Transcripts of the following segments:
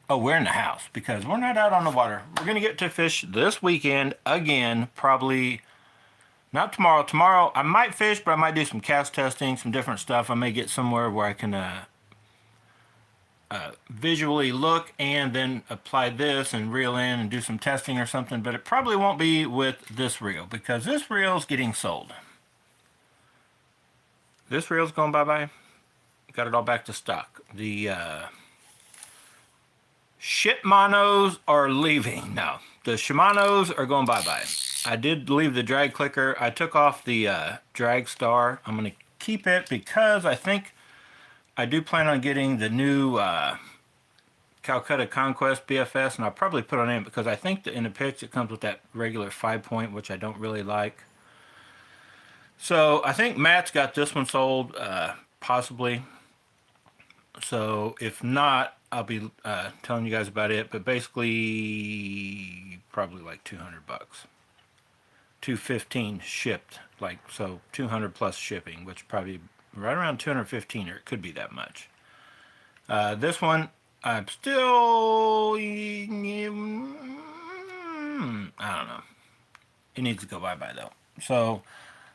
Oh, we're in the house because we're not out on the water. We're going to get to fish this weekend again, probably not tomorrow. Tomorrow I might fish, but I might do some cast testing, some different stuff. I may get somewhere where I can visually look and then apply this and reel in and do some testing or something, but it probably won't be with this reel because this reel is getting sold. This reel's going bye-bye. Got it all back to stock. The Shimanos are leaving. No, the Shimanos are going bye-bye. I did leave the drag clicker. I took off the drag star. I'm going to keep it because I think I do plan on getting the new Calcutta Conquest BFS, and I'll probably put on it because I think that in the pitch it comes with that regular 5-point, which I don't really like. So I think Matt's got this one sold, possibly. So if not, I'll be telling you guys about it. But basically, probably like 200 bucks. 215 shipped, like, so 200 plus shipping, which probably right around 215, or it could be that much. This one, I'm still, I don't know. It needs to go bye-bye though. So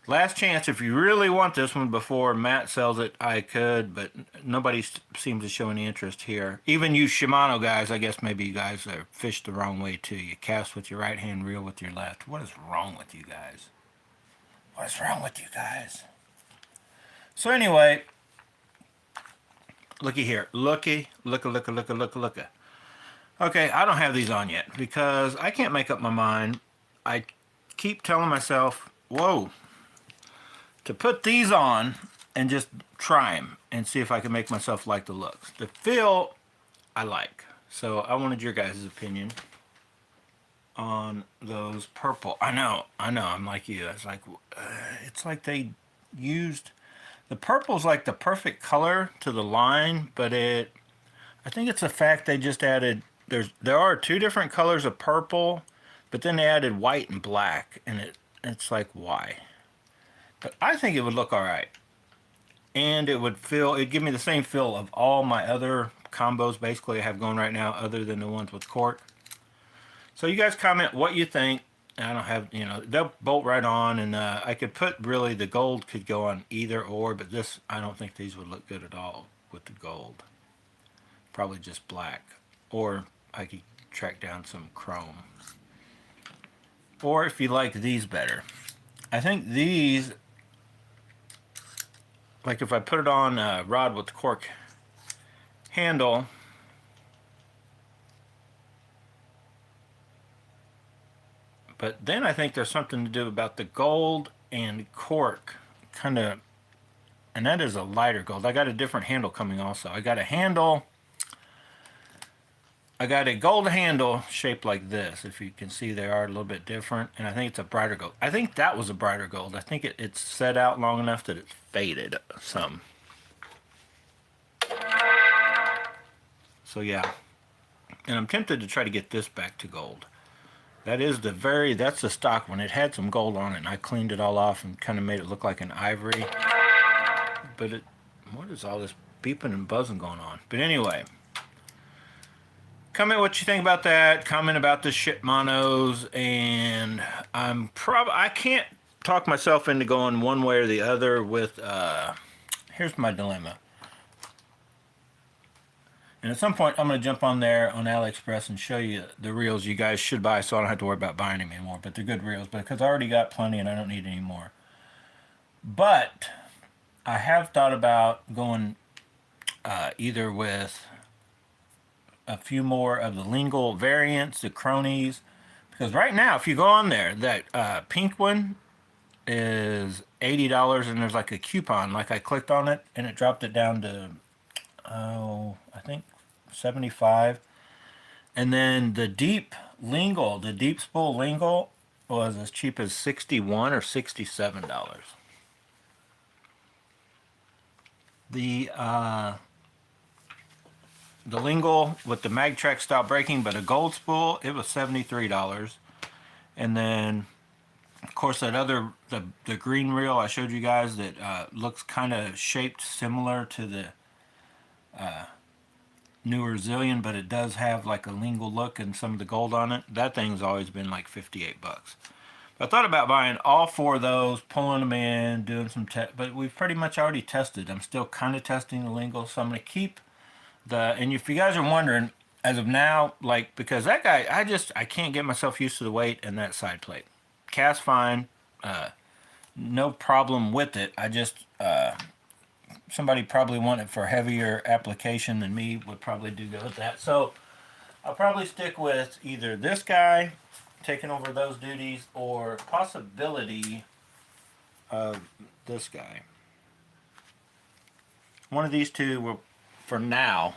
last chance, if you really want this one before Matt sells it, I could, but nobody seems to show any interest here. Even you Shimano guys, I guess maybe you guys are fished the wrong way too. You cast with your right hand, reel with your left. What is wrong with you guys? What is wrong with you guys? So anyway, looky here. Looky. Okay, I don't have these on yet because I can't make up my mind. I keep telling myself, whoa, to put these on and just try them and see if I can make myself like the looks. The feel, I like. So I wanted your guys' opinion on those purple. I know, I'm like you. It's like they used, the purple's like the perfect color to the line, but I think it's the fact they just added, there are two different colors of purple, but then they added white and black, and it's like, why? But I think it would look all right. And it'd give me the same feel of all my other combos basically I have going right now, other than the ones with cork. So you guys comment what you think. I don't have, they'll bolt right on, and I could put, really, the gold could go on either or, but this, I don't think these would look good at all with the gold. Probably just black. Or I could track down some chrome. Or if you like these better. I think these, like if I put it on a rod with the cork handle, but then I think there's something to do about the gold and cork, kind of, and that is a lighter gold. I got a different handle coming also. I got a gold handle shaped like this. If you can see, they are a little bit different, and I think it's a brighter gold. I think that was a brighter gold. I think it's set out long enough that it's faded some. So yeah, and I'm tempted to try to get this back to gold. That's the stock one. It had some gold on it, and I cleaned it all off and kind of made it look like an ivory. But what is all this beeping and buzzing going on? But anyway, comment what you think about that. Comment about the Shimanos, and I can't talk myself into going one way or the other with, here's my dilemma. And at some point, I'm going to jump on there on AliExpress and show you the reels you guys should buy, so I don't have to worry about buying them anymore. But they're good reels, because I already got plenty and I don't need any more. But I have thought about going either with a few more of the lingual variants, the cronies, because right now, if you go on there, that pink one is $80, and there's like a coupon. Like I clicked on it, and it dropped it down to, I think 75. And then the deep lingual, the deep spool lingual, was as cheap as $61 or $67. The lingual with the MagTrack stop breaking, but a gold spool, it was $73. And then, of course, that other, the green reel I showed you guys that looks kind of shaped similar to the newer Zillion, but it does have like a lingual look and some of the gold on it. That thing's always been like 58 bucks. I thought about buying all 4 of those, pulling them in, doing some test, but we've pretty much already tested. I'm still kind of testing the lingual, so I'm going to keep and if you guys are wondering, as of now, like, because that guy, I can't get myself used to the weight and that side plate. Cast fine, no problem with it. I just, somebody probably wanted for heavier application than me would probably do good with that. So I'll probably stick with either this guy taking over those duties or possibility of this guy. One of these two will, for now,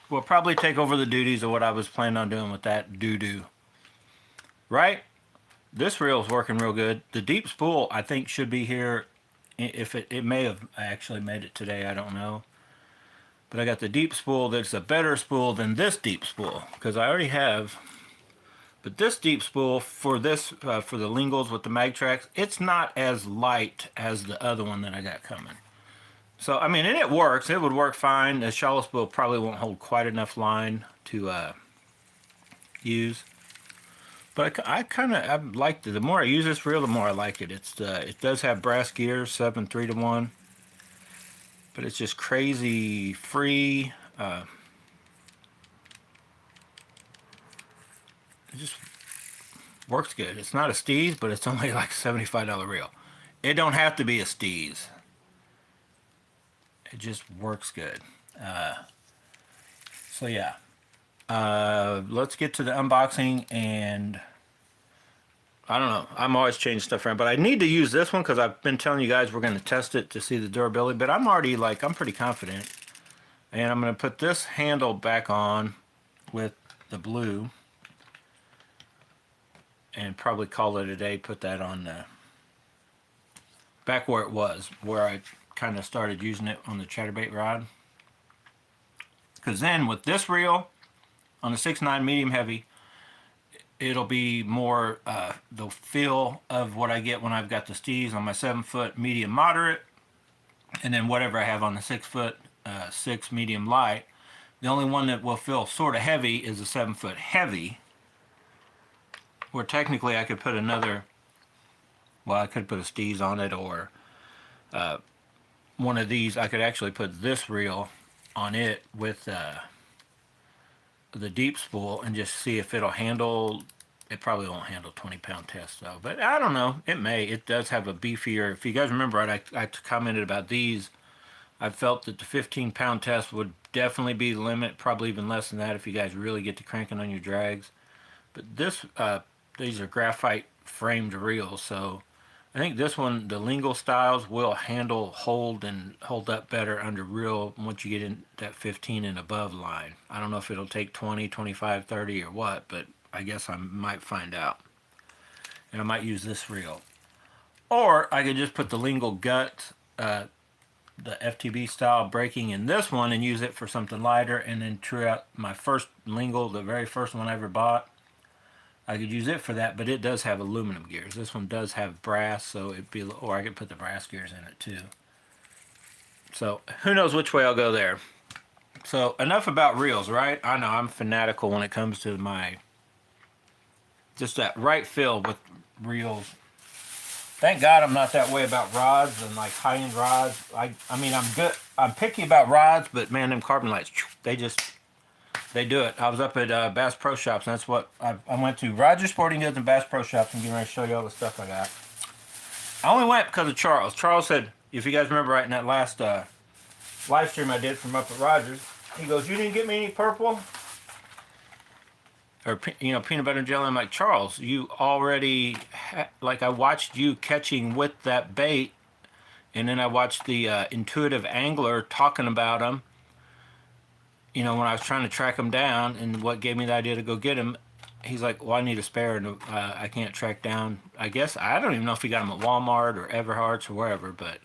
will probably take over the duties of what I was planning on doing with that doo-doo. Right? This reel is working real good. The deep spool, I think, should be here. If it may have actually made it today, I don't know. But I got the deep spool that's a better spool than this deep spool, because I already have. But this deep spool for this for the Lingles with the mag tracks, it's not as light as the other one that I got coming. So I mean, and it works. It would work fine. The shallow spool probably won't hold quite enough line to use. But I liked it. The more I use this reel, the more I like it. It does have brass gears, 7 3-to-1. But it's just crazy free. It just works good. It's not a Steez, but it's only like a $75 reel. It don't have to be a Steez. It just works good. So yeah. Let's get to the unboxing, and I don't know. I'm always changing stuff around, but I need to use this one because I've been telling you guys we're going to test it to see the durability, but I'm already I'm pretty confident. And I'm going to put this handle back on with the blue and probably call it a day. Put that on back where it was, where I kind of started using it on the chatterbait rod. Because then with this reel on the 6.9 medium heavy, it'll be more the feel of what I get when I've got the Steez on my 7-foot medium moderate, and then whatever I have on the 6-foot 6 medium light. The only one that will feel sort of heavy is the 7-foot heavy, where technically I could put another, well, I could put a Steez on it, or one of these. I could actually put this reel on it with the deep spool and just see if it'll handle. It probably won't handle 20-pound test though, but I don't know. It may. It does have a beefier. If you guys remember, I commented about these. I felt that the 15-pound test would definitely be the limit, probably even less than that if you guys really get to cranking on your drags. But these are graphite framed reels, so I think this one, the lingual styles, will hold up better under reel once you get in that 15 and above line. I don't know if it'll take 20, 25, 30 or what, but I guess I might find out. And I might use this reel. Or I could just put the lingual gut, the FTB style braking in this one and use it for something lighter, and then true out my first lingual, the very first one I ever bought. I could use it for that, but it does have aluminum gears. This one does have brass, so or I could put the brass gears in it too. So who knows which way I'll go there. So enough about reels, right? I know I'm fanatical when it comes to just that right feel with reels. Thank God I'm not that way about rods and like high-end rods. I mean, I'm good. I'm picky about rods, but man, them carbon lights, they do it. I was up at Bass Pro Shops, and that's what I went to. Roger Sporting Goods and Bass Pro Shops, and getting ready to show you all the stuff I got. I only went because of Charles. Charles said, if you guys remember right in that last live stream I did from up at Rogers, he goes, "You didn't get me any purple?" Or, peanut butter and jelly. I'm like, Charles, you already, I watched you catching with that bait, and then I watched the Intuitive Angler talking about them. When I was trying to track him down, and what gave me the idea to go get him, he's like, well, I need a spare, and I can't track down. I guess, I don't even know if he got them at Walmart or Everhart's or wherever, but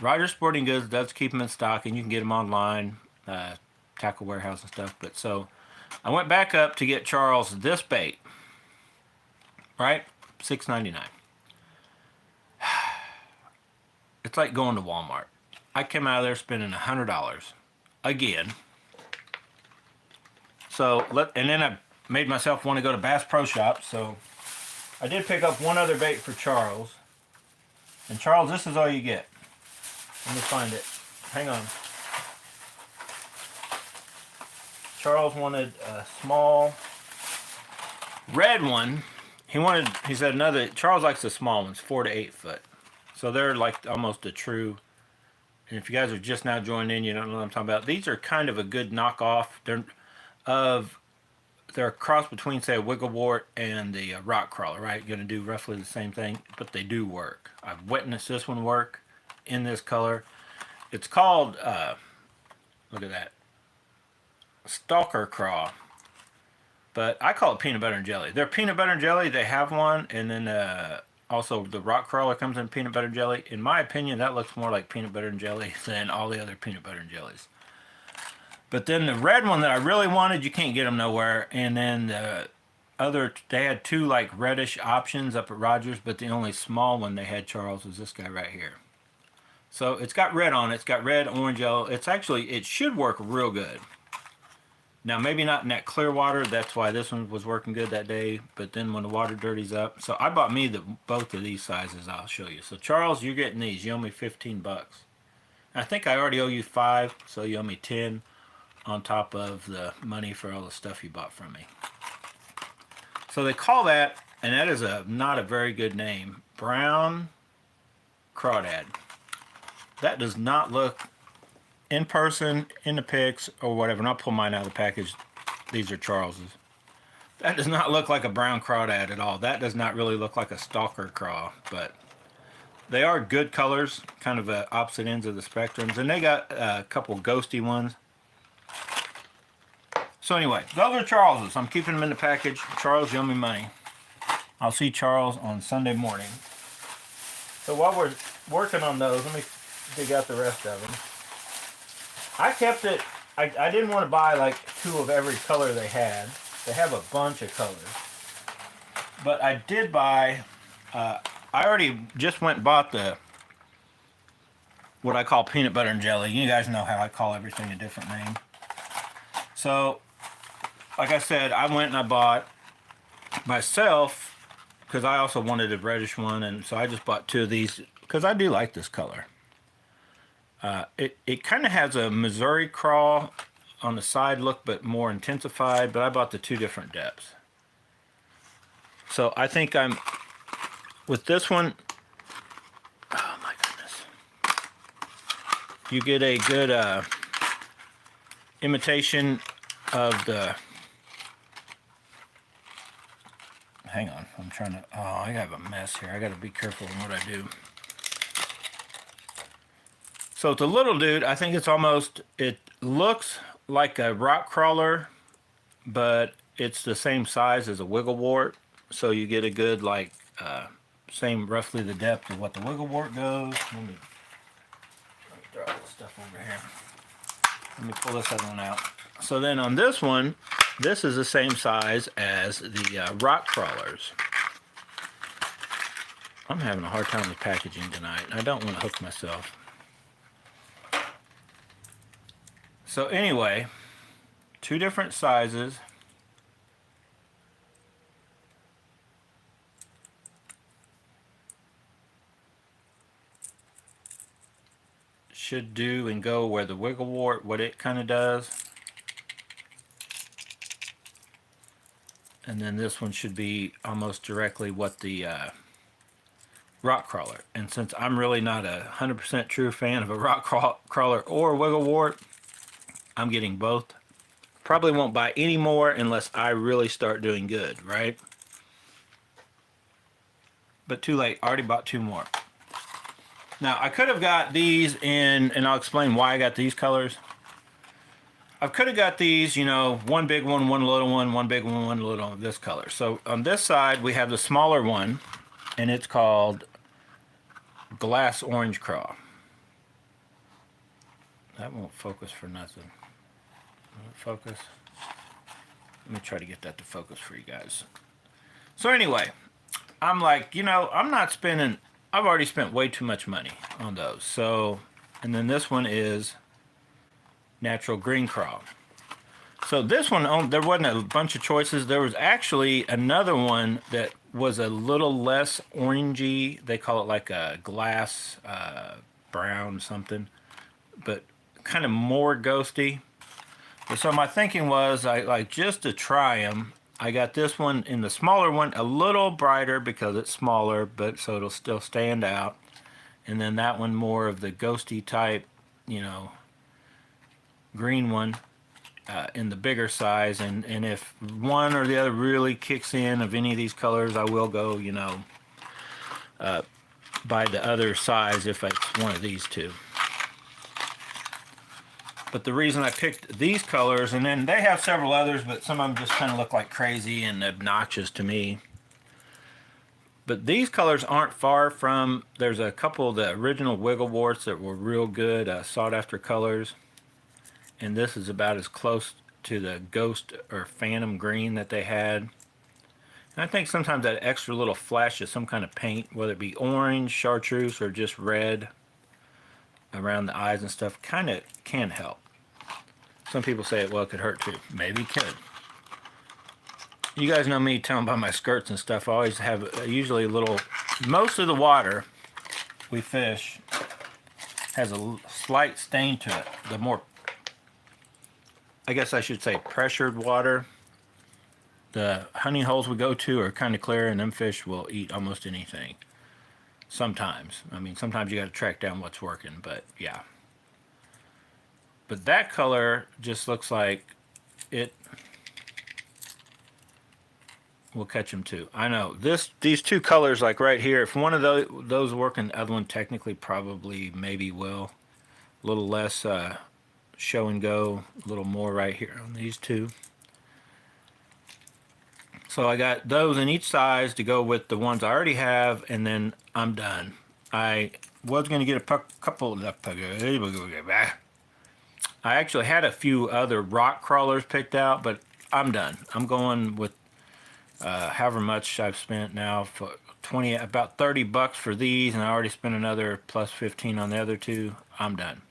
Rogers Sporting Goods does keep them in stock, and you can get them online, Tackle Warehouse and stuff. But so I went back up to get Charles this bait, right? $6.99. It's like going to Walmart. I came out of there spending $100 again. So and then I made myself want to go to Bass Pro Shop. So I did pick up one other bait for Charles. And Charles, this is all you get. Let me find it. Hang on. Charles wanted a small red one. He said another, Charles likes the small ones, 4 to 8 foot. So they're like almost a true, and if you guys are just now joining in, you don't know what I'm talking about. These are kind of a good knockoff. They're a cross between, say, a wigglewort and the rock crawler, right? Going to do roughly the same thing, but they do work. I've witnessed this one work in this color. It's called, look at that, Stalker Craw. But I call it peanut butter and jelly. They're peanut butter and jelly. They have one, and then also the rock crawler comes in peanut butter and jelly. In my opinion, that looks more like peanut butter and jelly than all the other peanut butter and jellies. But then the red one that I really wanted, you can't get them nowhere. And then the other, they had two like reddish options up at Rogers, but the only small one they had, Charles, was this guy right here. So it's got red on it. It's got red, orange, yellow. It's actually, it should work real good. Now, maybe not in that clear water. That's why this one was working good that day. But then when the water dirties up. So I bought me both of these sizes. I'll show you. So Charles, you're getting these. You owe me 15 bucks. I think I already owe you 5. So you owe me 10 on top of the money for all the stuff you bought from me. So they call that, and that is not a very good name, brown crawdad. That does not look in person, in the pics, or whatever. And I'll pull mine out of the package. These are Charles's. That does not look like a brown crawdad at all. That does not really look like a stalker craw, but they are good colors, kind of opposite ends of the spectrums. And they got a couple ghosty ones. So anyway, those are Charles's. I'm keeping them in the package. Charles, you owe me money. I'll see Charles on Sunday morning. So while we're working on those, let me dig out the rest of them. I kept it, I didn't want to buy like 2 of every color they had. They have a bunch of colors. But I did buy, I already just went and bought what I call peanut butter and jelly. You guys know how I call everything a different name. So, like I said, I went and I bought myself, because I also wanted a reddish one, and so I just bought 2 of these, because I do like this color. It kind of has a Missouri craw on the side look, but more intensified, but I bought the 2 different depths. So I think I'm, with this one, oh my goodness. You get a good imitation of the, hang on, I'm trying to, oh, I have a mess here. I got to be careful in what I do. So the little dude, I think it's almost, it looks like a rock crawler, but it's the same size as a wigglewort. So you get a good, like, same roughly the depth of what the wigglewort goes. Let me throw all this stuff over here. Let me pull this other one out. So then on this one, this is the same size as the rock crawlers. I'm having a hard time with packaging tonight. I don't want to hook myself. So anyway, 2 different sizes. Should do and go where the wigglewort, what it kind of does. And then this one should be almost directly what the rock crawler. And since I'm really not a 100% true fan of a rock crawler or wigglewort, I'm getting both. Probably won't buy any more unless I really start doing good, right? But too late. I already bought 2 more. Now, I could have got these in, and I'll explain why I got these colors. I could have got these, you know, 1 big one, 1 little one, 1 big one, 1 little one, this color. So on this side, we have the smaller one, and it's called Glass Orange Craw. That won't focus for nothing. Won't focus. Let me try to get that to focus for you guys. So anyway, I'm like, you know, I'm not spending, I've already spent way too much money on those. So, and then this one is natural green crawl. So this one, there wasn't a bunch of choices. There was actually another one that was a little less orangey. They call it like a glass brown something, but kind of more ghosty. So my thinking was, I like just to try them, I got this one in the smaller one, a little brighter because it's smaller, but so it'll still stand out. And then that one more of the ghosty type, you know, green one in the bigger size. And if one or the other really kicks in of any of these colors, I will go, you know, buy the other size if it's one of these two. But the reason I picked these colors, and then they have several others, but some of them just kind of look like crazy and obnoxious to me. But these colors aren't far from, there's a couple of the original Wiggle Warts that were real good, sought after colors. And this is about as close to the Ghost or Phantom Green that they had. And I think sometimes that extra little flash of some kind of paint, whether it be orange, chartreuse, or just red around the eyes and stuff, kind of can help. Some people say, well, it could hurt too. Maybe it could. You guys know me telling about my skirts and stuff. I always have usually a little, most of the water we fish has a slight stain to it. The more, I guess I should say, pressured water, the hunting holes we go to are kind of clear, and them fish will eat almost anything. Sometimes. I mean, sometimes you got to track down what's working, but yeah. But that color just looks like it will catch them too. I know these two colors, like right here, if one of those working, the other one technically probably maybe will. A little less show and go, a little more right here on these two. So I got those in each size to go with the ones I already have, and then I'm done. I was going to get a couple of, I actually had a few other rock crawlers picked out, but I'm done. I'm going with however much I've spent now for about 30 bucks for these, and I already spent another plus 15 on the other two. I'm done.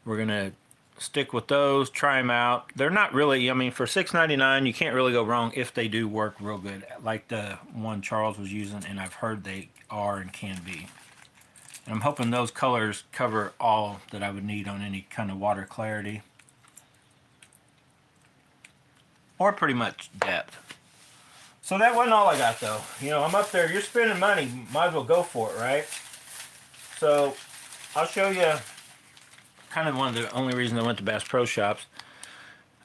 We're gonna stick with those, try them out. They're not really, I mean, for $6.99 you can't really go wrong if they do work real good, like the one Charles was using, and I've heard they are and can be. And I'm hoping those colors cover all that I would need on any kind of water clarity, or pretty much depth. So that wasn't all I got though. You know, I'm up there, you're spending money, might as well go for it, right? So I'll show you kind of one of the only reasons I went to Bass Pro Shops,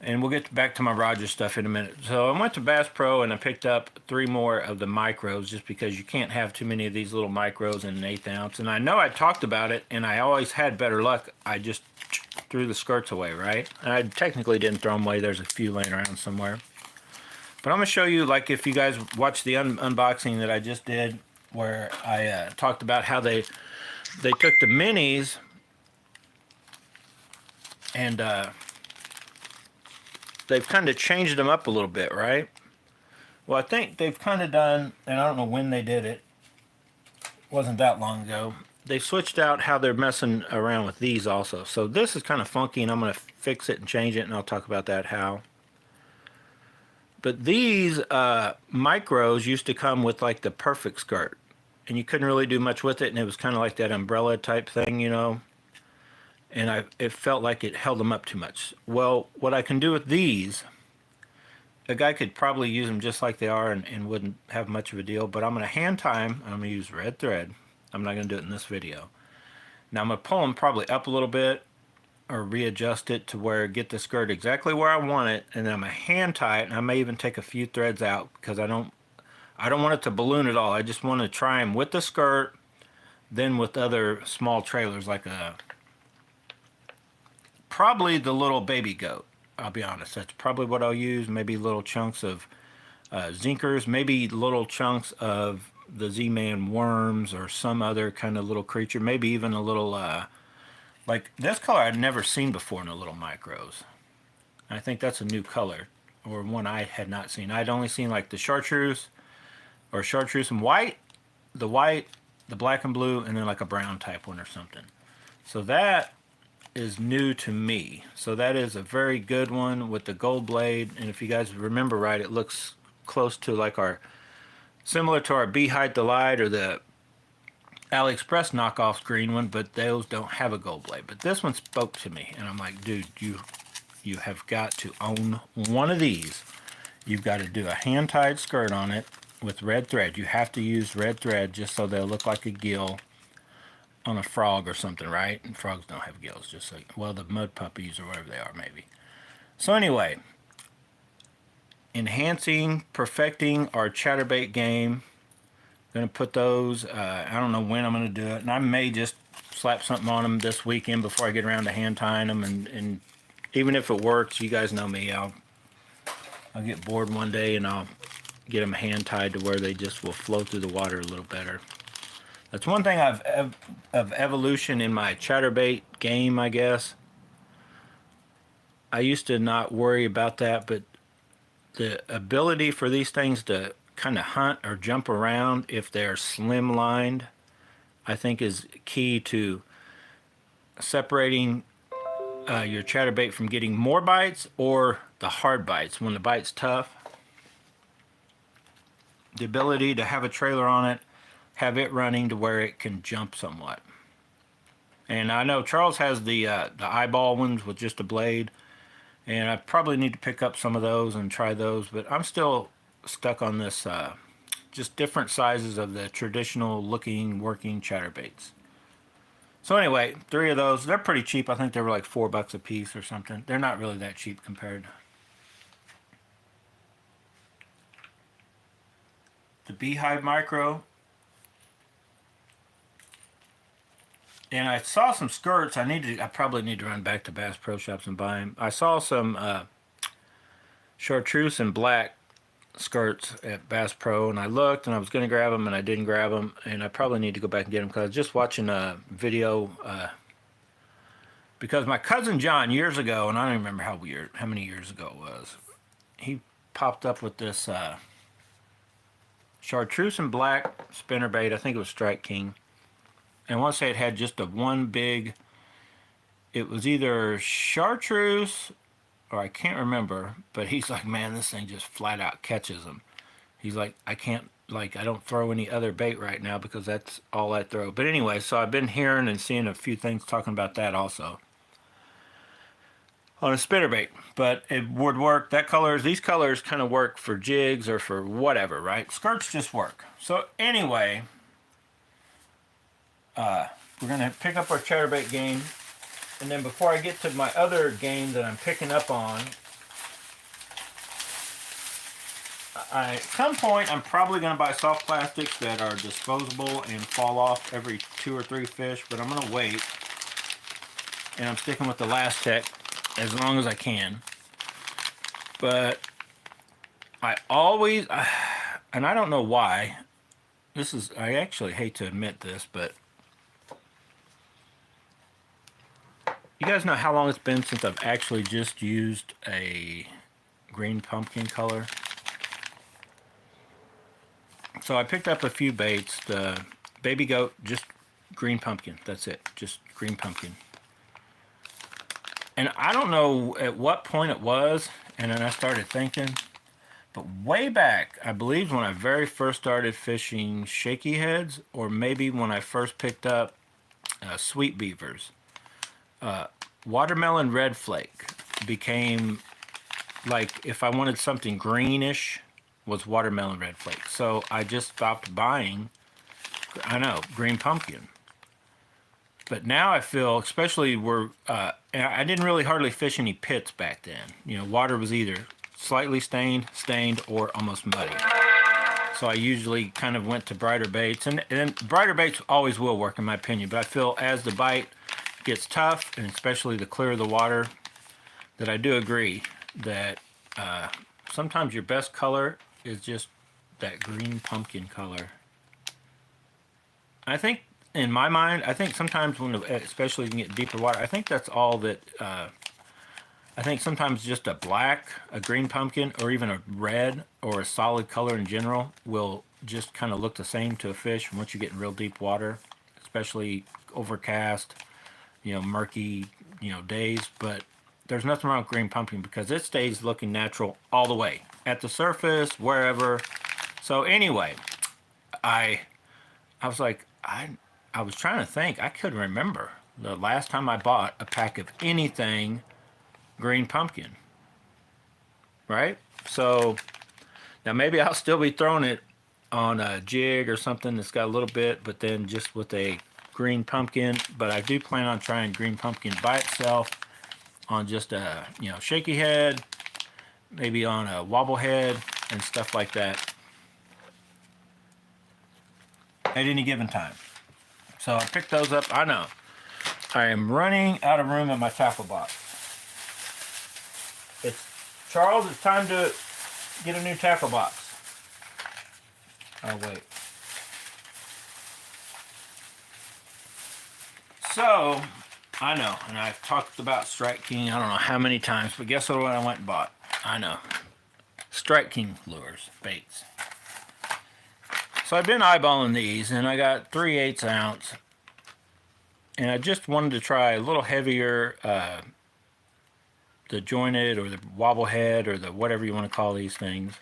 and we'll get back to my Rogers stuff in a minute. So I went to Bass Pro and I picked up 3 more of the micros, just because you can't have too many of these little micros in an 1/8 ounce. And I know I talked about it, and I always had better luck. I just threw the skirts away, right? And I technically didn't throw them away. There's a few laying around somewhere. But I'm going to show you, like, if you guys watched the unboxing that I just did, where I talked about how they took the minis and they've kind of changed them up a little bit, right? Well, I think they've kind of done, and I don't know when they did it, wasn't that long ago, they switched out how they're messing around with these also. So this is kind of funky, and I'm going to fix it and change it, and I'll talk about that how. But these micros used to come with like the perfect skirt, and you couldn't really do much with it, and it was kind of like that umbrella type thing, you know. And it felt like it held them up too much. Well, what I can do with these, a guy could probably use them just like they are and wouldn't have much of a deal, but I'm going to hand tie them. I'm going to use red thread. I'm not going to do it in this video. Now I'm going to pull them probably up a little bit, or readjust it to where get the skirt exactly where I want it, and then I'm gonna hand tie it, and I may even take a few threads out because I don't want it to balloon at all. I just want to try them with the skirt, then with other small trailers, like probably the little baby goat. I'll be honest, that's probably what I'll use. Maybe little chunks of zinkers, maybe little chunks of the Z-Man worms or some other kind of little creature, maybe even a little like this color I'd never seen before in the little micros. I think that's a new color, or one I had not seen. I'd only seen like the chartreuse, or chartreuse and white, the black and blue, and then like a brown type one or something. So that is new to me. So that is a very good one with the gold blade. And if you guys remember right, it looks close to like similar to our Beehive Delight or the AliExpress knockoff green one, but those don't have a gold blade. But this one spoke to me, and I'm like, dude, you have got to own one of these. You've got to do a hand-tied skirt on it with red thread. You have to use red thread just so they'll look like a gill on a frog or something, right? And frogs don't have gills, just like, well, the mud puppies or whatever they are, maybe. So anyway, enhancing, perfecting our chatterbait game. Gonna put those, I don't know when I'm gonna do it, and I may just slap something on them this weekend before I get around to hand tying them, and even if it works, you guys know me, I'll get bored one day and I'll get them hand tied to where they just will flow through the water a little better. That's one thing of evolution in my chatterbait game, I guess. I used to not worry about that, but the ability for these things to kind of hunt or jump around if they're slim-lined, I think is key to separating your chatterbait from getting more bites or the hard bites. When the bite's tough, the ability to have a trailer on it, have it running to where it can jump somewhat. And I know Charles has the eyeball ones with just a blade, and I probably need to pick up some of those and try those, but I'm still stuck on this just different sizes of the traditional looking working chatterbaits. So anyway, 3 of those. They're pretty cheap. I think they were like $4 a piece or something. They're not really that cheap compared. The Beehive Micro. And I saw some skirts. I probably need to run back to Bass Pro Shops and buy them. I saw some chartreuse and black skirts at Bass Pro, and I looked and I was going to grab them and I didn't grab them, and I probably need to go back and get them because I was just watching a video because my cousin John years ago, and I don't remember how many years ago it was, he popped up with this chartreuse and black spinnerbait. I think it was Strike King, and I want to say it had just one big, it was either chartreuse or I can't remember, but he's like, man, this thing just flat out catches them. He's like, I don't throw any other bait right now because that's all I throw. But anyway, so I've been hearing and seeing a few things talking about that also on a spinnerbait, but it would work. These colors kind of work for jigs or for whatever, right? Skirts just work. So anyway, we're gonna pick up our chatterbait game. And then before I get to my other game that I'm picking up on, at some point I'm probably going to buy soft plastics that are disposable and fall off every 2 or 3 fish, but I'm going to wait. And I'm sticking with the Last Tech as long as I can. But I always, and I don't know why, I actually hate to admit this, but you guys know how long it's been since I've actually just used a green pumpkin color? So I picked up a few baits. The baby goat, just green pumpkin. That's it. Just green pumpkin. And I don't know at what point it was, and then I started thinking, but way back, I believe when I very first started fishing shaky heads, or maybe when I first picked up sweet beavers, watermelon red flake became, like, if I wanted something greenish, was watermelon red flake. So I just stopped buying, green pumpkin. But now I feel, especially I didn't really hardly fish any pits back then. Water was either slightly stained, or almost muddy. So I usually kind of went to brighter baits, and brighter baits always will work in my opinion, but I feel as the bite gets tough, and especially the clearer the water, that I do agree that sometimes your best color is just that green pumpkin color. I think, in my mind, sometimes especially you can get deeper water, I think that's all that, I think sometimes just a green pumpkin, or even a red, or a solid color in general will just kind of look the same to a fish once you get in real deep water, especially overcast, murky, days, but there's nothing wrong with green pumpkin because it stays looking natural all the way at the surface, wherever. So anyway, I was like, I was trying to think. I couldn't remember the last time I bought a pack of anything green pumpkin, right? So now maybe I'll still be throwing it on a jig or something that's got a little bit, but then just with a green pumpkin. But I do plan on trying green pumpkin by itself on just a shaky head, maybe on a wobble head and stuff like that at any given time. So I picked those up. I know I am running out of room in my tackle box. Charles, it's time to get a new tackle box. Oh, wait. So, I know, and I've talked about Strike King I don't know how many times, but guess what I went and bought? I know. Strike King lures, baits. So I've been eyeballing these, and I got 3/8 ounce. And I just wanted to try a little heavier, the jointed or the wobble head or the whatever you want to call these things.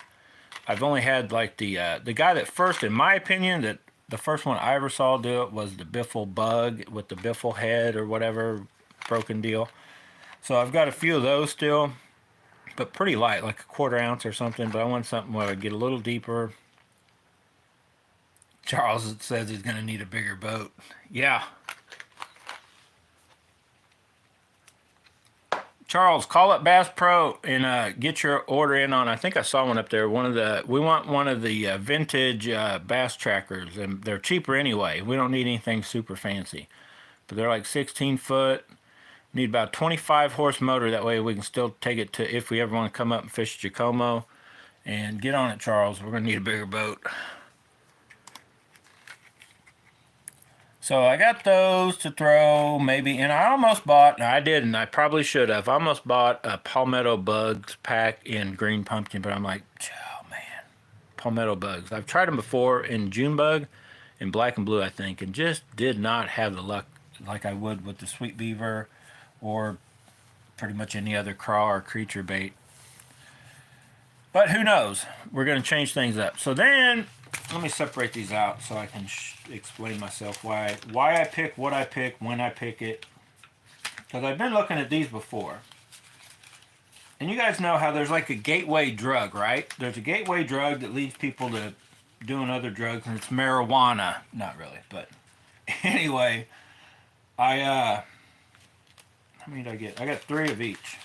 I've only had like the guy that first, in my opinion, that the first one I ever saw do it was the Biffle Bug with the Biffle head or whatever broken deal. So I've got a few of those still, but pretty light, like a 1/4 ounce or something. But I want something where I get a little deeper. Charles says he's going to need a bigger boat. Yeah. Charles, call up Bass Pro and get your order in on. I think I saw one up there. We want one of the vintage bass trackers, and they're cheaper anyway. We don't need anything super fancy, but they're like 16 foot. Need about 25 horse motor. That way we can still take it to if we ever want to come up and fish Jacomo. And get on it, Charles. We're gonna need a bigger boat. So I got those to throw, maybe, and I almost bought, no, I didn't, I probably should have, I almost bought a Palmetto Bugs pack in green pumpkin, but I'm like, oh man, Palmetto Bugs. I've tried them before in June Bug, in black and blue, I think, and just did not have the luck like I would with the Sweet Beaver or pretty much any other craw or creature bait. But who knows? We're going to change things up. So then, let me separate these out so I can explain myself why I pick what I pick, when I pick it. Because I've been looking at these before. And you guys know how there's like a gateway drug, right? There's a gateway drug that leads people to doing other drugs, and it's marijuana. Not really, but anyway, how many did I get? I got 3 of each.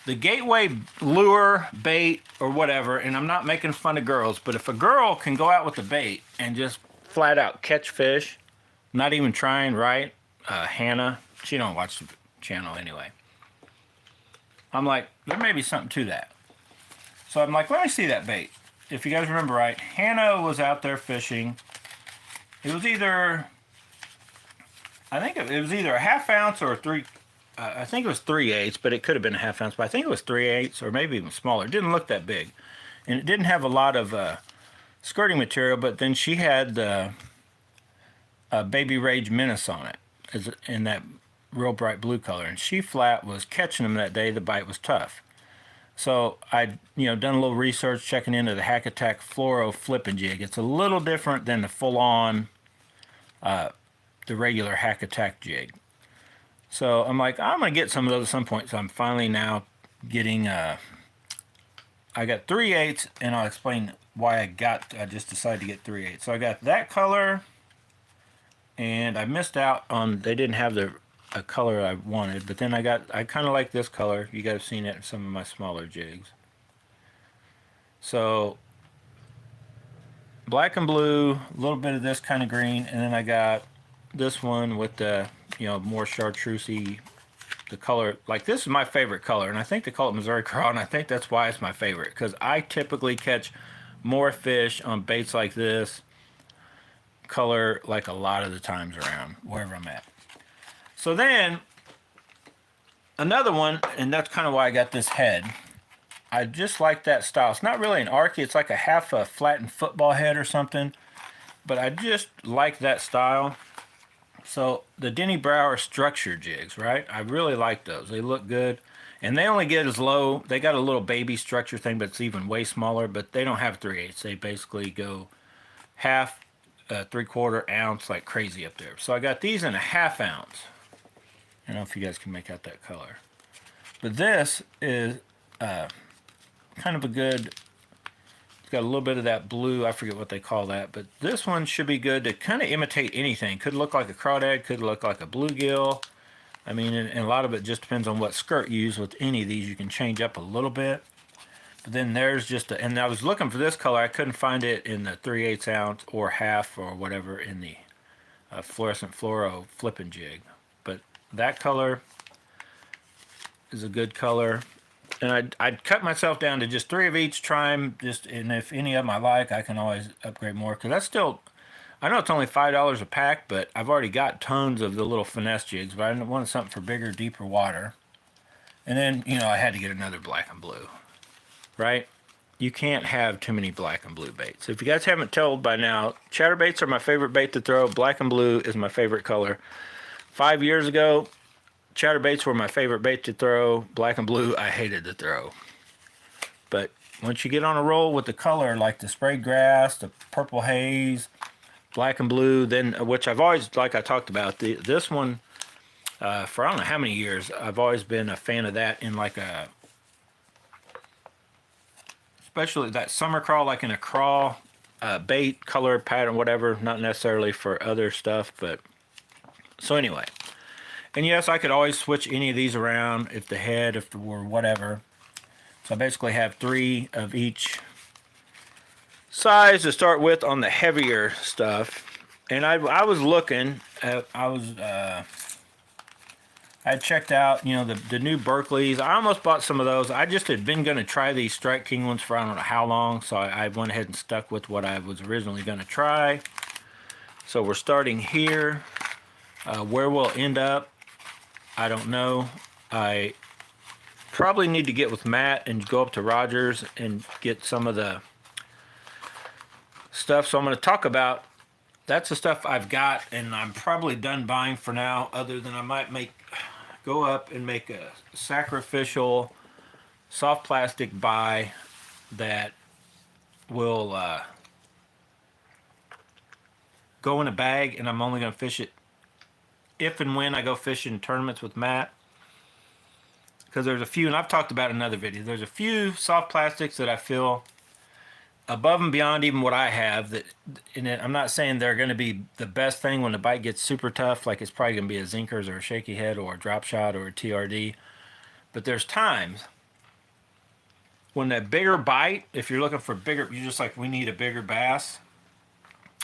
The gateway lure, bait, or whatever, and I'm not making fun of girls, but if a girl can go out with a bait and just flat out catch fish, not even trying, right? Hannah, she don't watch the channel anyway. I'm like, there may be something to that. So I'm like, let me see that bait. If you guys remember right, Hannah was out there fishing. It was either, I think it was either a 1/2 ounce or I think it was 3/8, but it could have been a 1/2 ounce, but I think it was 3/8 or maybe even smaller. It didn't look that big. And it didn't have a lot of skirting material, but then she had Baby Rage Menace on it in that real bright blue color. And she flat was catching them that day. The bite was tough. So I'd done a little research checking into the Hack Attack Fluoro flipping jig. It's a little different than the full-on, the regular Hack Attack jig. So I'm like, I'm going to get some of those at some point. So I'm finally now getting, I got 3/8, and I'll explain why I just decided to get 3/8. So I got that color, and I missed out on, they didn't have a color I wanted, but then I kind of like this color. You guys have seen it in some of my smaller jigs. So black and blue, a little bit of this kind of green, and then I got this one with the more chartreusey, the color, like this is my favorite color, and I think they call it Missouri Craw, and I think that's why it's my favorite, because I typically catch more fish on baits like this color like a lot of the times around wherever I'm at. So then another one, and that's kind of why I got this head. I just like that style. It's not really an archy, it's like a half a flattened football head or something, but I just like that style. So the Denny Brower structure jigs, right? I really like those. They look good. And they only get as low, they got a little baby structure thing, but it's even way smaller, but they don't have 3/8. They basically go half, 3/4 ounce like crazy up there. So I got these in a 1/2 ounce. I don't know if you guys can make out that color. But this is kind of a good, it's got a little bit of that blue, I forget what they call that, but this one should be good to kind of imitate anything. Could look like a crawdad, could look like a bluegill. I mean, and a lot of it just depends on what skirt you use. With any of these, you can change up a little bit. But then there's just a, and I was looking for this color. I couldn't find it in the 3/8 ounce or half or whatever in the fluorescent fluoro flipping jig. But that color is a good color. And I'd cut myself down to just 3 of each, try them, just, and if any of them I like, I can always upgrade more. Because that's still, I know it's only $5 a pack, but I've already got tons of the little finesse jigs, but I wanted something for bigger, deeper water. And then, you know, I had to get another black and blue, right? You can't have too many black and blue baits. If you guys haven't told by now, chatterbaits are my favorite bait to throw. Black and blue is my favorite color. 5 years ago, chatterbaits were my favorite bait to throw. Black and blue, I hated to throw. But once you get on a roll with the color, like the sprayed grass, the purple haze, black and blue, then, which I've always, like I talked about, this one, for I don't know how many years, I've always been a fan of that in like a, especially that summer crawl, like in a crawl, bait, color, pattern, whatever, not necessarily for other stuff, but, so anyway. And yes, I could always switch any of these around if the head, if the, or whatever. So I basically have 3 of each size to start with on the heavier stuff. And I was looking at, I checked out, you know, the new Berkeleys. I almost bought some of those. I just had been going to try these Strike King ones for I don't know how long, so I went ahead and stuck with what I was originally going to try. So we're starting here. Where we'll end up, I don't know. I probably need to get with Matt and go up to Rogers and get some of the stuff. So I'm going to talk about, that's the stuff I've got, and I'm probably done buying for now, other than I might go up and make a sacrificial soft plastic buy that will go in a bag, and I'm only going to fish it if and when I go fishing tournaments with Matt. Because there's a few, and I've talked about in another video, there's a few soft plastics that I feel above and beyond even what I have, that, and I'm not saying they're going to be the best thing when the bite gets super tough, like it's probably going to be a Zinkers or a Shaky Head or a Drop Shot or a TRD. But there's times when that bigger bite, if you're looking for bigger, you're just like, we need a bigger bass,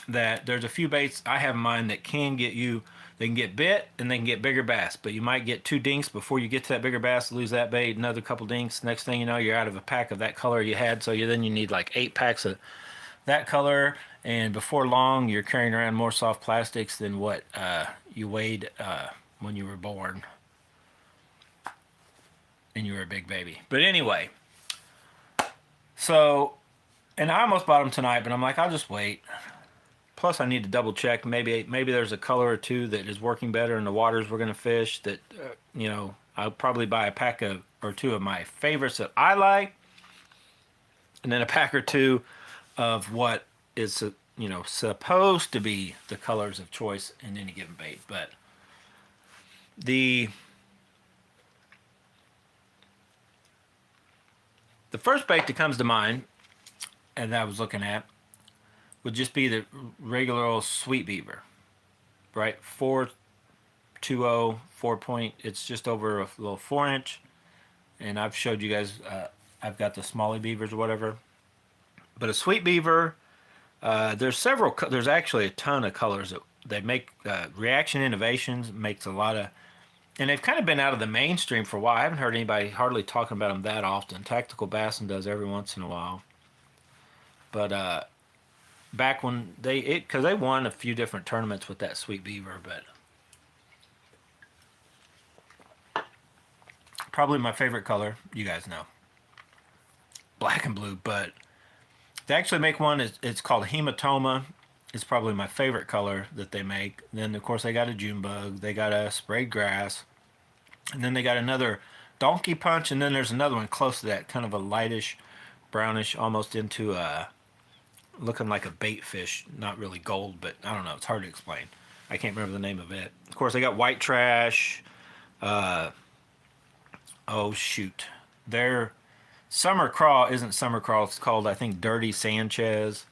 that there's a few baits I have in mind that can get you, they can get bit and they can get bigger bass, but you might get 2 dinks before you get to that bigger bass, lose that bait, another couple dinks. Next thing you know, you're out of a pack of that color you had, so then you need like 8 packs of that color, and before long you're carrying around more soft plastics than what you weighed when you were born and you were a big baby. But anyway, so, and I almost bought them tonight, but I'm like, I'll just wait. Plus, I need to double check. Maybe there's a color or 2 that is working better in the waters we're going to fish. That you know, I'll probably buy a pack of or 2 of my favorites that I like, and then a pack or 2 of what is, you know, supposed to be the colors of choice in any given bait. But the first bait that comes to mind, and I was looking at, would just be the regular old Sweet Beaver, right? 420, 4-point. It's just over a little 4-inch, and I've showed you guys. I've got the Smalley Beavers or whatever, but a Sweet Beaver. There's several. There's actually a ton of colors that they make. Reaction Innovations makes a lot of, and they've kind of been out of the mainstream for a while. I haven't heard anybody hardly talking about them that often. Tactical Bassin does every once in a while, but back when because they won a few different tournaments with that Sweet Beaver, but probably my favorite color, you guys know, black and blue. But they actually make one, it's called Hematoma, It's probably my favorite color that they make. Then of course they got a June bug, they got a sprayed grass, and then they got another donkey punch, and then there's another one close to that, kind of a lightish brownish, almost into a looking like a bait fish, not really gold, but I don't know, it's hard to explain. I can't remember the name of it. Of course they got white trash. Oh shoot, their summer crawl isn't summer crawl, it's called, I think, Dirty Sanchez.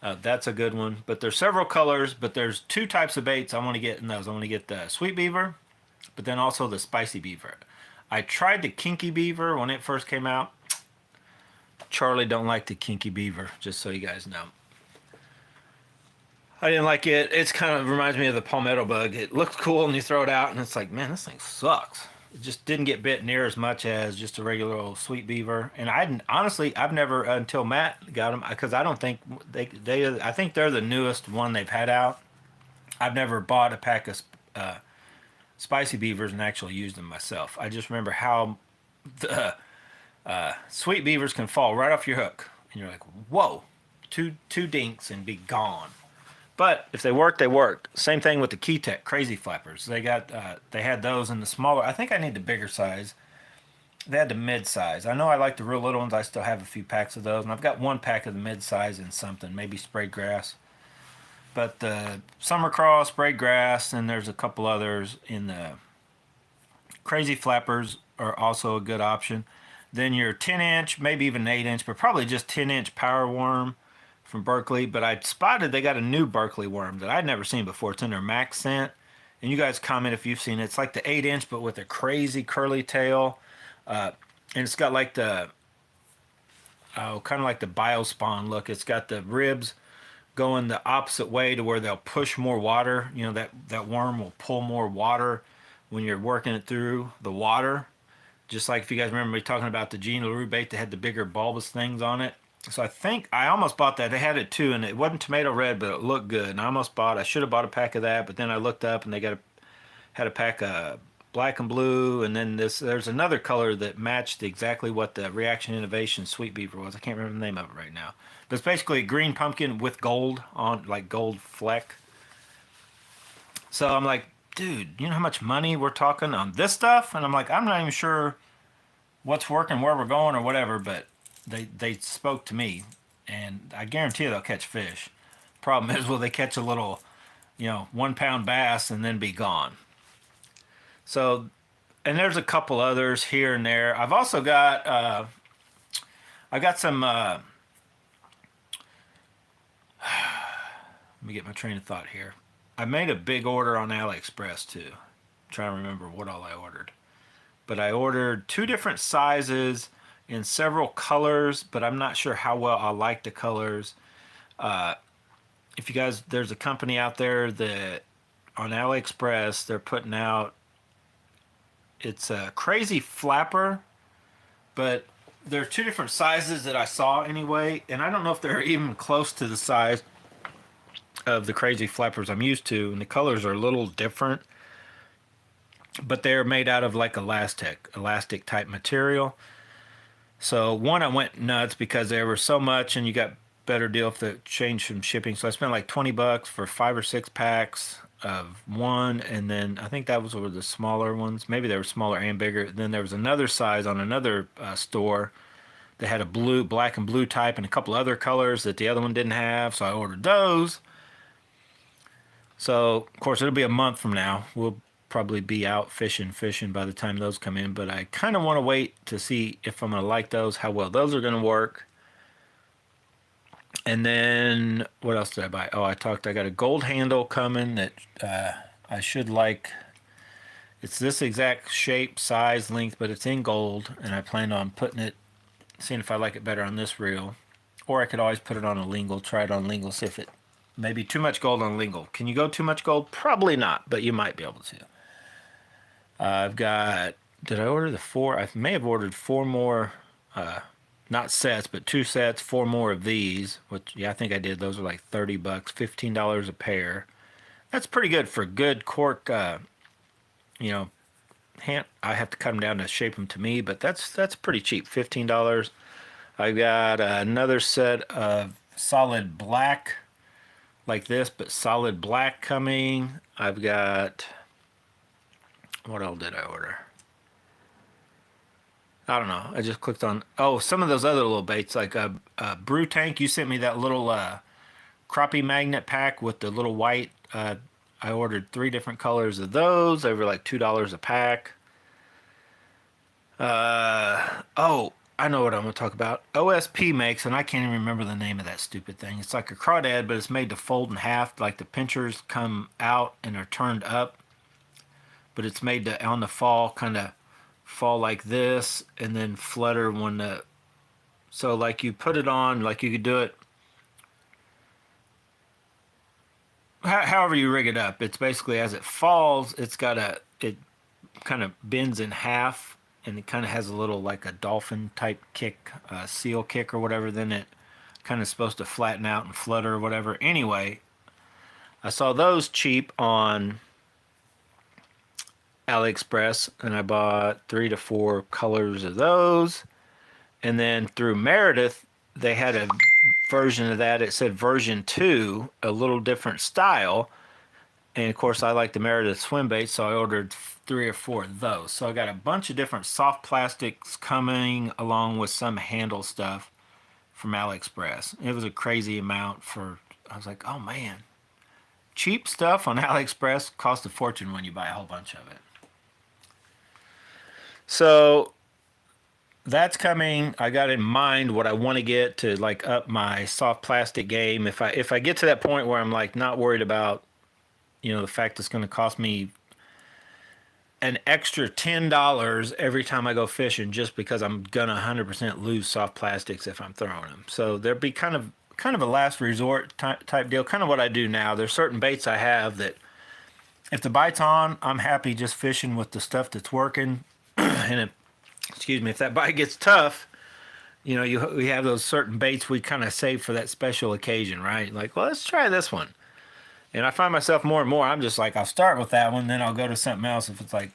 That's a good one. But there's several colors, but there's two types of baits I want to get in those. I want to get the sweet beaver, but then also the spicy beaver. I tried the kinky beaver when it first came out. Charlie don't like the kinky beaver, just so you guys know. I didn't like it. It's kind of reminds me of the palmetto bug. It looks cool and you throw it out and it's like, man, this thing sucks. It just didn't get bit near as much as just a regular old sweet beaver. And I honestly, I've never, until Matt got them, because I don't think I think they're the newest one they've had out. I've never bought a pack of spicy beavers and actually used them myself. I just remember how the sweet beavers can fall right off your hook. And you're like, whoa, two dinks and be gone. But if they work, they work. Same thing with the Keytech Crazy Flappers. They had those in the smaller. I think I need the bigger size. They had the mid size. I know I like the real little ones. I still have a few packs of those, and I've got one pack of the mid size and something, maybe sprayed grass. But the Summer Crawl, sprayed grass, and there's a couple others in the Crazy Flappers are also a good option. Then your 10-inch, maybe even 8-inch, but probably just 10-inch Power Worm from Berkeley. But I spotted they got a new Berkeley worm that I'd never seen before. It's in their Max scent. And you guys comment if you've seen it. It's like the 8-inch, but with a crazy curly tail. And it's got like the, kind of like the Biospawn look. It's got the ribs going the opposite way to where they'll push more water. You know, that worm will pull more water when you're working it through the water. Just like if you guys remember me talking about the Gene LaRue bait that had the bigger bulbous things on it. So I think I almost bought that. They had it too, and it wasn't tomato red, but it looked good. And I should have bought a pack of that, but then I looked up and they had a pack of black and blue, and then there's another color that matched exactly what the Reaction Innovation Sweet Beaver was. I can't remember the name of it right now. But it's basically a green pumpkin with gold on, like gold fleck. So I'm like, dude, you know how much money we're talking on this stuff? And I'm like, I'm not even sure what's working, where we're going, or whatever, but they spoke to me, and I guarantee they'll catch fish. Problem is, will they catch a little, 1 pound bass and then be gone? So, and there's a couple others here and there. I've also got, I got some, let me get my train of thought here. I made a big order on AliExpress too. I'm trying to remember what all I ordered. But I ordered 2 different sizes in several colors, but I'm not sure how well I like the colors. If you guys, there's a company out there that on AliExpress, they're putting out, it's a Crazy Flapper, but there are 2 different sizes that I saw anyway, and I don't know if they're even close to the size of the Crazy Flappers I'm used to, and the colors are a little different, but they're made out of like elastic type material. So one, I went nuts because there were so much, and you got better deal if they changed some shipping. So I spent like $20 for 5 or 6 packs of one, and then I think that was over the smaller ones. Maybe they were smaller and bigger. Then there was another size on another store that had a black and blue type, and a couple other colors that the other one didn't have. So I ordered those. So of course it'll be a month from now. We'll probably be out fishing by the time those come in, but I kind of want to wait to see if I'm going to like those, how well those are going to work. And then what else did I buy? Oh, I got a gold handle coming that I should like. It's this exact shape, size, length, but it's in gold, and I plan on putting it, seeing if I like it better on this reel, or I could always put it on a lingle, try it on lingle, see if it maybe too much gold on lingle. Can you go too much gold? Probably not, but you might be able to. I've got, did I order the 4? I may have ordered 4 more, not sets, but 2 sets, 4 more of these, which, yeah, I think I did. Those are like $30, $15 a pair. That's pretty good for good cork, I have to cut them down to shape them to me, but that's pretty cheap, $15. I got another set of solid black like this, but solid black coming. I've got, what else did I order? I don't know. I just clicked on, oh, some of those other little baits, like a brew tank. You sent me that little crappie magnet pack with the little white. I ordered 3 different colors of those. They were like $2 a pack. Oh, I know what I'm going to talk about. OSP makes, and I can't even remember the name of that stupid thing. It's like a crawdad, but it's made to fold in half. Like the pinchers come out and are turned up. But it's made to, on the fall, kind of fall like this and then flutter when the, so like you put it on, like you could do it however you rig it up. It's basically as it falls, it's got a, it kind of bends in half, and it kind of has a little like a dolphin type kick, seal kick or whatever. Then it kind of supposed to flatten out and flutter or whatever. Anyway, I saw those cheap on AliExpress, and I bought 3 to 4 colors of those. And then through Meredith, they had a version of that. It said version 2, a little different style. And of course, I like the Meredith swim bait, so I ordered 3 or 4 of those. So I got a bunch of different soft plastics coming along with some handle stuff from AliExpress. It was a crazy amount for, I was like, oh man. Cheap stuff on AliExpress costs a fortune when you buy a whole bunch of it. So that's coming. I got in mind what I want to get to like up my soft plastic game. If I get to that point where I'm like not worried about, you know, the fact it's going to cost me an extra $10 every time I go fishing, just because I'm gonna 100% lose soft plastics if I'm throwing them. So there'd be kind of a last resort type deal, kind of what I do now. There's certain baits I have that if the bite's on, I'm happy just fishing with the stuff that's working. And it, excuse me, if that bite gets tough, you know, we have those certain baits we kind of save for that special occasion, right? Like, well, let's try this one. And I find myself more and more, I'm just like, I'll start with that one, then I'll go to something else if it's like,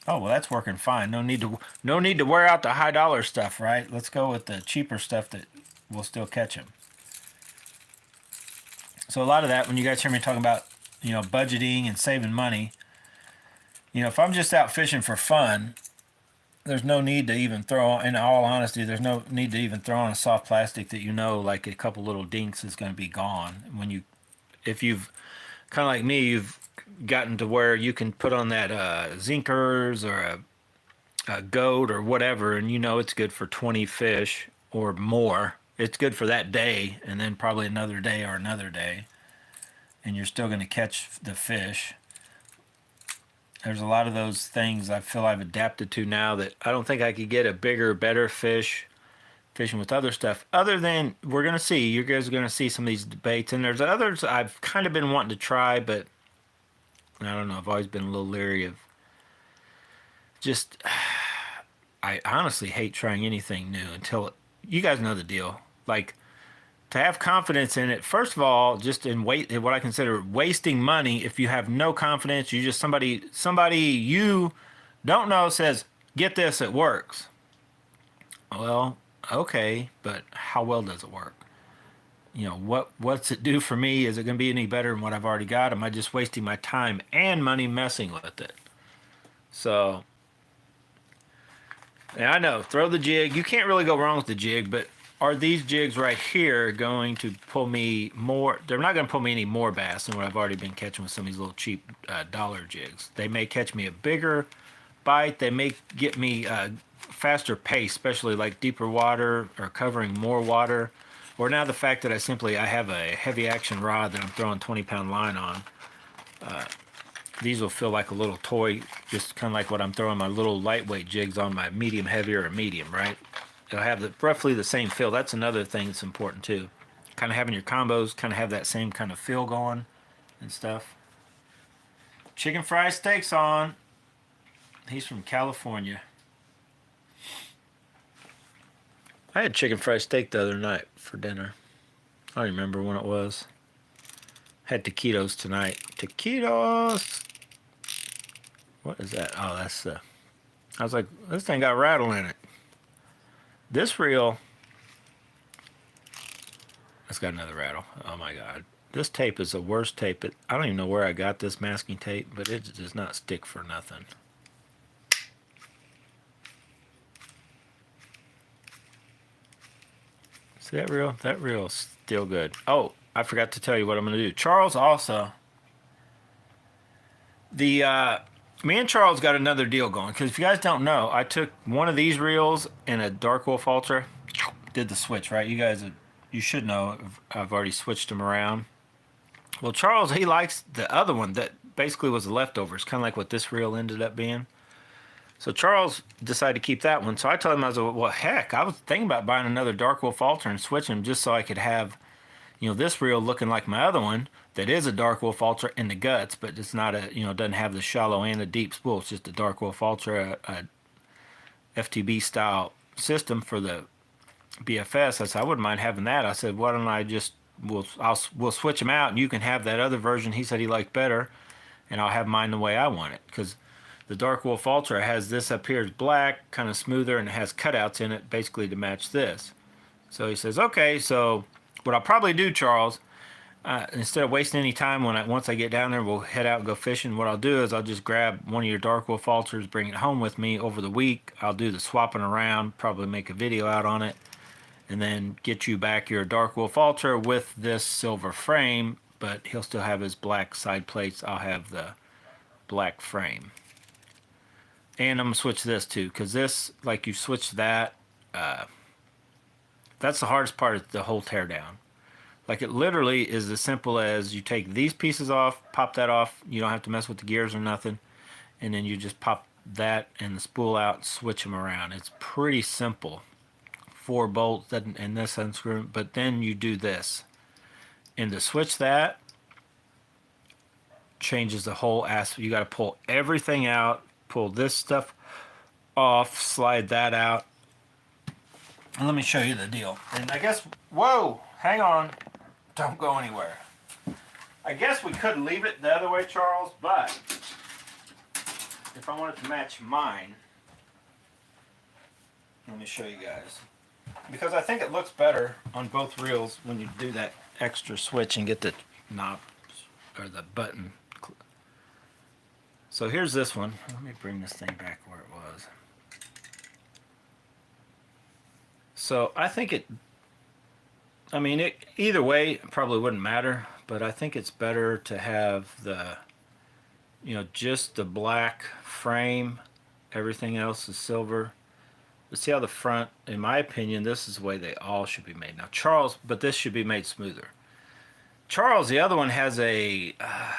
oh, well, that's working fine. No need to wear out the high dollar stuff, right? Let's go with the cheaper stuff that will still catch them. So a lot of that, when you guys hear me talking about, you know, budgeting and saving money, you know, if I'm just out fishing for fun, there's no need to even throw, in all honesty, there's no need to even throw on a soft plastic that you know, like a couple little dinks is going to be gone. When you, if you've, kind of like me, you've gotten to where you can put on that Zinkers or a goat or whatever, and you know it's good for 20 fish or more. It's good for that day, and then probably another day or another day, and you're still going to catch the fish. There's a lot of those things I feel I've adapted to now that I don't think I could get a bigger, better fish fishing with other stuff. Other than, we're going to see, you guys are going to see some of these baits, and there's others I've kind of been wanting to try, but I don't know, I've always been a little leery of just, I honestly hate trying anything new until, you guys know the deal. Like, to have confidence in it, first of all, just in what I consider wasting money. If you have no confidence, you just, somebody you don't know says, get this, it works. Well, okay, but how well does it work? You know, what's it do for me? Is it going to be any better than what I've already got? Am I just wasting my time and money messing with it? So, and I know, throw the jig. You can't really go wrong with the jig, but are these jigs right here going to pull me more? They're not going to pull me any more bass than what I've already been catching with some of these little cheap dollar jigs. They may catch me a bigger bite. They may get me faster pace, especially like deeper water or covering more water. Or now the fact that I have a heavy action rod that I'm throwing 20-pound line on. These will feel like a little toy, just kind of like what I'm throwing my little lightweight jigs on my medium heavy or a medium, right? It'll have roughly the same feel. That's another thing that's important too. Kind of having your combos kind of have that same kind of feel going and stuff. Chicken fried steak's on. He's from California. I had chicken fried steak the other night for dinner. I don't remember when it was. Had taquitos tonight. Taquitos! What is that? Oh, that's the... I was like, this thing got rattle in it. This reel... It's got another rattle. Oh my God. This tape is the worst tape. I don't even know where I got this masking tape, but it does not stick for nothing. See that reel? That reel's still good. Oh, I forgot to tell you what I'm going to do. Charles also... me and Charles got another deal going, because if you guys don't know, I took one of these reels and a Dark Wolf Ultra, did the switch, right? You should know, I've already switched them around. Well, Charles, he likes the other one that basically was the leftovers, kind of like what this reel ended up being. So Charles decided to keep that one. So I told him, I was like, well, heck, I was thinking about buying another Dark Wolf Ultra and switching them just so I could have, this reel looking like my other one that is a Dark Wolf Ultra in the guts, but it's not a, doesn't have the shallow and the deep spool. It's just a Dark Wolf Ultra, a FTB style system for the BFS. I said, I wouldn't mind having that. I said, why don't I just, we'll switch them out and you can have that other version he said he liked better, and I'll have mine the way I want it. Because the Dark Wolf Ultra has this up here is black, kind of smoother, and it has cutouts in it basically to match this. So he says, okay, so what I'll probably do, Charles, instead of wasting any time once I get down there, we'll head out and go fishing. What I'll do is I'll just grab one of your Dark Wolf Ultras, bring it home with me over the week. I'll do the swapping around, probably make a video out on it, and then get you back your Dark Wolf Ultra with this silver frame, but he'll still have his black side plates. I'll have the black frame. And I'm going to switch this too, because this, like you switch that, that's the hardest part of the whole teardown. Like it literally is as simple as you take these pieces off, pop that off, you don't have to mess with the gears or nothing, and then you just pop that and the spool out and switch them around. It's pretty simple. 4 bolts and this unscrew, but then you do this. And to switch that, changes the whole aspect. You got to pull everything out, pull this stuff off, slide that out. And let me show you the deal. And I guess, whoa, hang on. Don't go anywhere. I guess we could leave it the other way, Charles, but if I wanted to match mine, let me show you guys. Because I think it looks better on both reels when you do that extra switch and get the knob or the button. So here's this one. Let me bring this thing back where it was. So I think either way it probably wouldn't matter, but I think it's better to have the, just the black frame. Everything else is silver. But see how the front, in my opinion, this is the way they all should be made. Now Charles, but this should be made smoother. Charles, the other one has a, I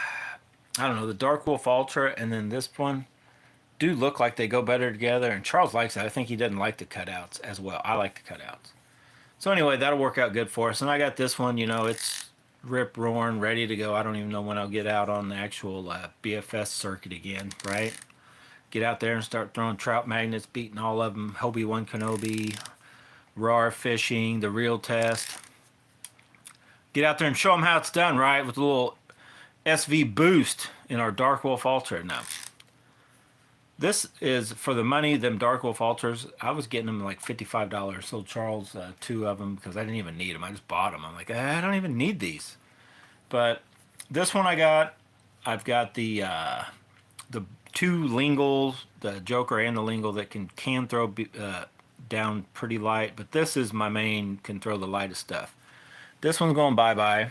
don't know, the Dark Wolf Ultra, and then this one do look like they go better together, and Charles likes it. I think he doesn't like the cutouts as well. I like the cutouts. So anyway, that'll work out good for us. And I got this one, it's rip-roaring, ready to go. I don't even know when I'll get out on the actual BFS circuit again, right? Get out there and start throwing trout magnets, beating all of them. Hobie 1 Kenobi, RAR fishing, the reel test. Get out there and show them how it's done, right? With a little SV boost in our Dark Wolf Ultra. Now, this is for the money, them Dark Wolf Ultras. I was getting them like $55. Sold Charles 2 of them because I didn't even need them. I just bought them. I'm like, I don't even need these. But this one I've got the 2 Lingles, the Joker and the Lingle that can throw down pretty light, but this is my main, can throw the lightest stuff. This one's going bye-bye.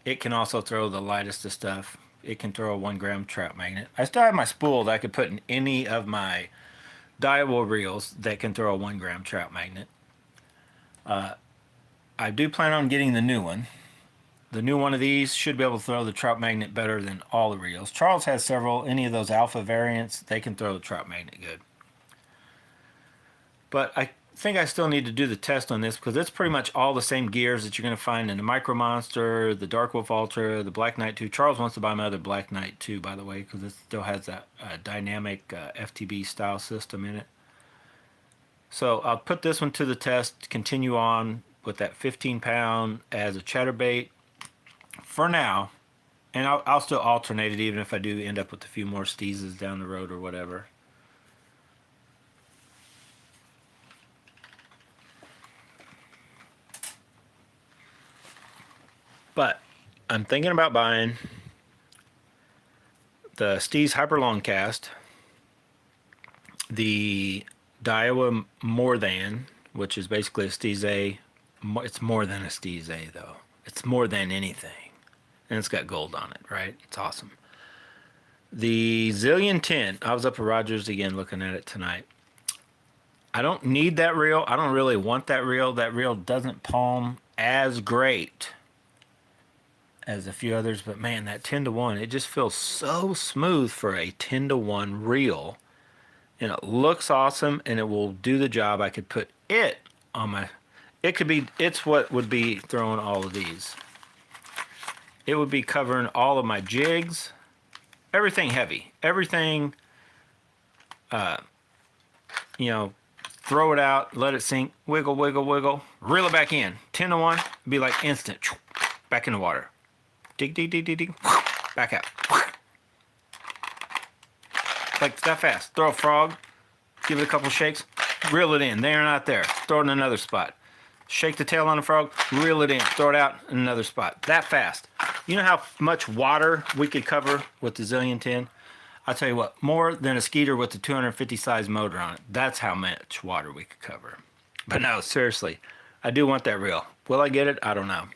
It can also throw the lightest of stuff. It can throw a 1 gram trout magnet. I still have my spool that I could put in any of my Daiwa reels that can throw a 1 gram trout magnet. I do plan on getting the new one. The new one of these should be able to throw the trout magnet better than all the reels. Charles has several, any of those alpha variants, they can throw the trout magnet good. But I think I still need to do the test on this because it's pretty much all the same gears that you're going to find in the Micro Monster, the Dark Wolf Ultra, the Black Knight 2. Charles wants to buy my other Black Knight 2, by the way, because it still has that dynamic FTB style system in it. So I'll put this one to the test, continue on with that 15-pound as a chatterbait for now, and I'll still alternate it even if I do end up with a few more steezes down the road or whatever. But I'm thinking about buying the Steez Hyper Long Cast, the Daiwa More Than, which is basically a Steez A. It's more than a Steez A though. It's more than anything. And it's got gold on it, right? It's awesome. The Zillion 10. I was up at Rogers again looking at it tonight. I don't need that reel. I don't really want that reel. That reel doesn't palm as great as a few others, but man, that 10-to-1, it just feels so smooth for a 10-to-1 reel. And it looks awesome, and it will do the job. I could put it on my... It's what would be throwing all of these. It would be covering all of my jigs. Everything heavy. Everything, you know, throw it out, let it sink, wiggle, wiggle, wiggle, reel it back in. 10-to-1, be like instant. Back in the water. Dig, dig, dig, dig, dig. Back out. Like that fast. Throw a frog, give it a couple shakes, reel it in. They're not there. Throw it in another spot. Shake the tail on the frog, reel it in, throw it out in another spot. That fast. You know how much water we could cover with the Zillion 10? I'll tell you what, more than a Skeeter with the 250 size motor on it. That's how much water we could cover. But no, seriously, I do want that reel. Will I get it? I don't know.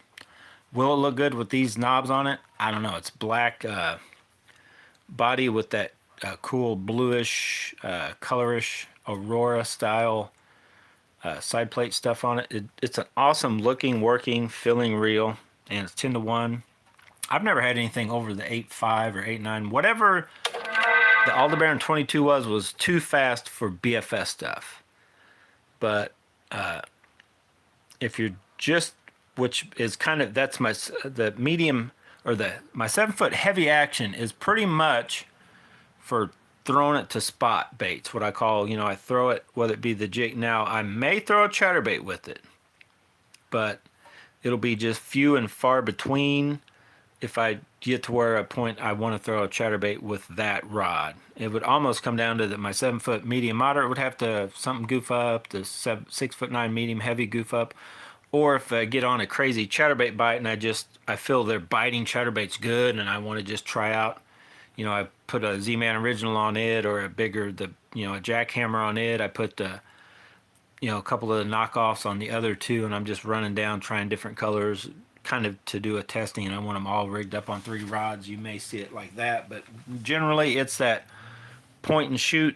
Will it look good with these knobs on it? I don't know. It's black body with that cool bluish, colorish Aurora style side plate stuff on it. It's an awesome looking, working, filling reel, and it's 10-to-1. I've never had anything over the 8.5 or 8.9. Whatever the Aldebaran 22 was too fast for BFS stuff. But if you're just, which is kind of, that's the medium, or my 7-foot heavy action is pretty much for throwing it to spot baits, what I call, you know, I throw it, whether it be the jig. Now, I may throw a chatterbait with it, but it'll be just few and far between if I get to where a point I want to throw a chatterbait with that rod. It would almost come down to my 7-foot medium moderate would have to something goof up, the 6'9" medium heavy goof up, or if I get on a crazy chatterbait bite and I feel they're biting chatterbaits good and I want to just try out, you know, I put a Z-Man original on it, or a jackhammer on it. I put a couple of the knockoffs on the other two, and I'm just running down trying different colors, kind of to do a testing, and I want them all rigged up on 3 rods. You may see it like that, but generally it's that point and shoot,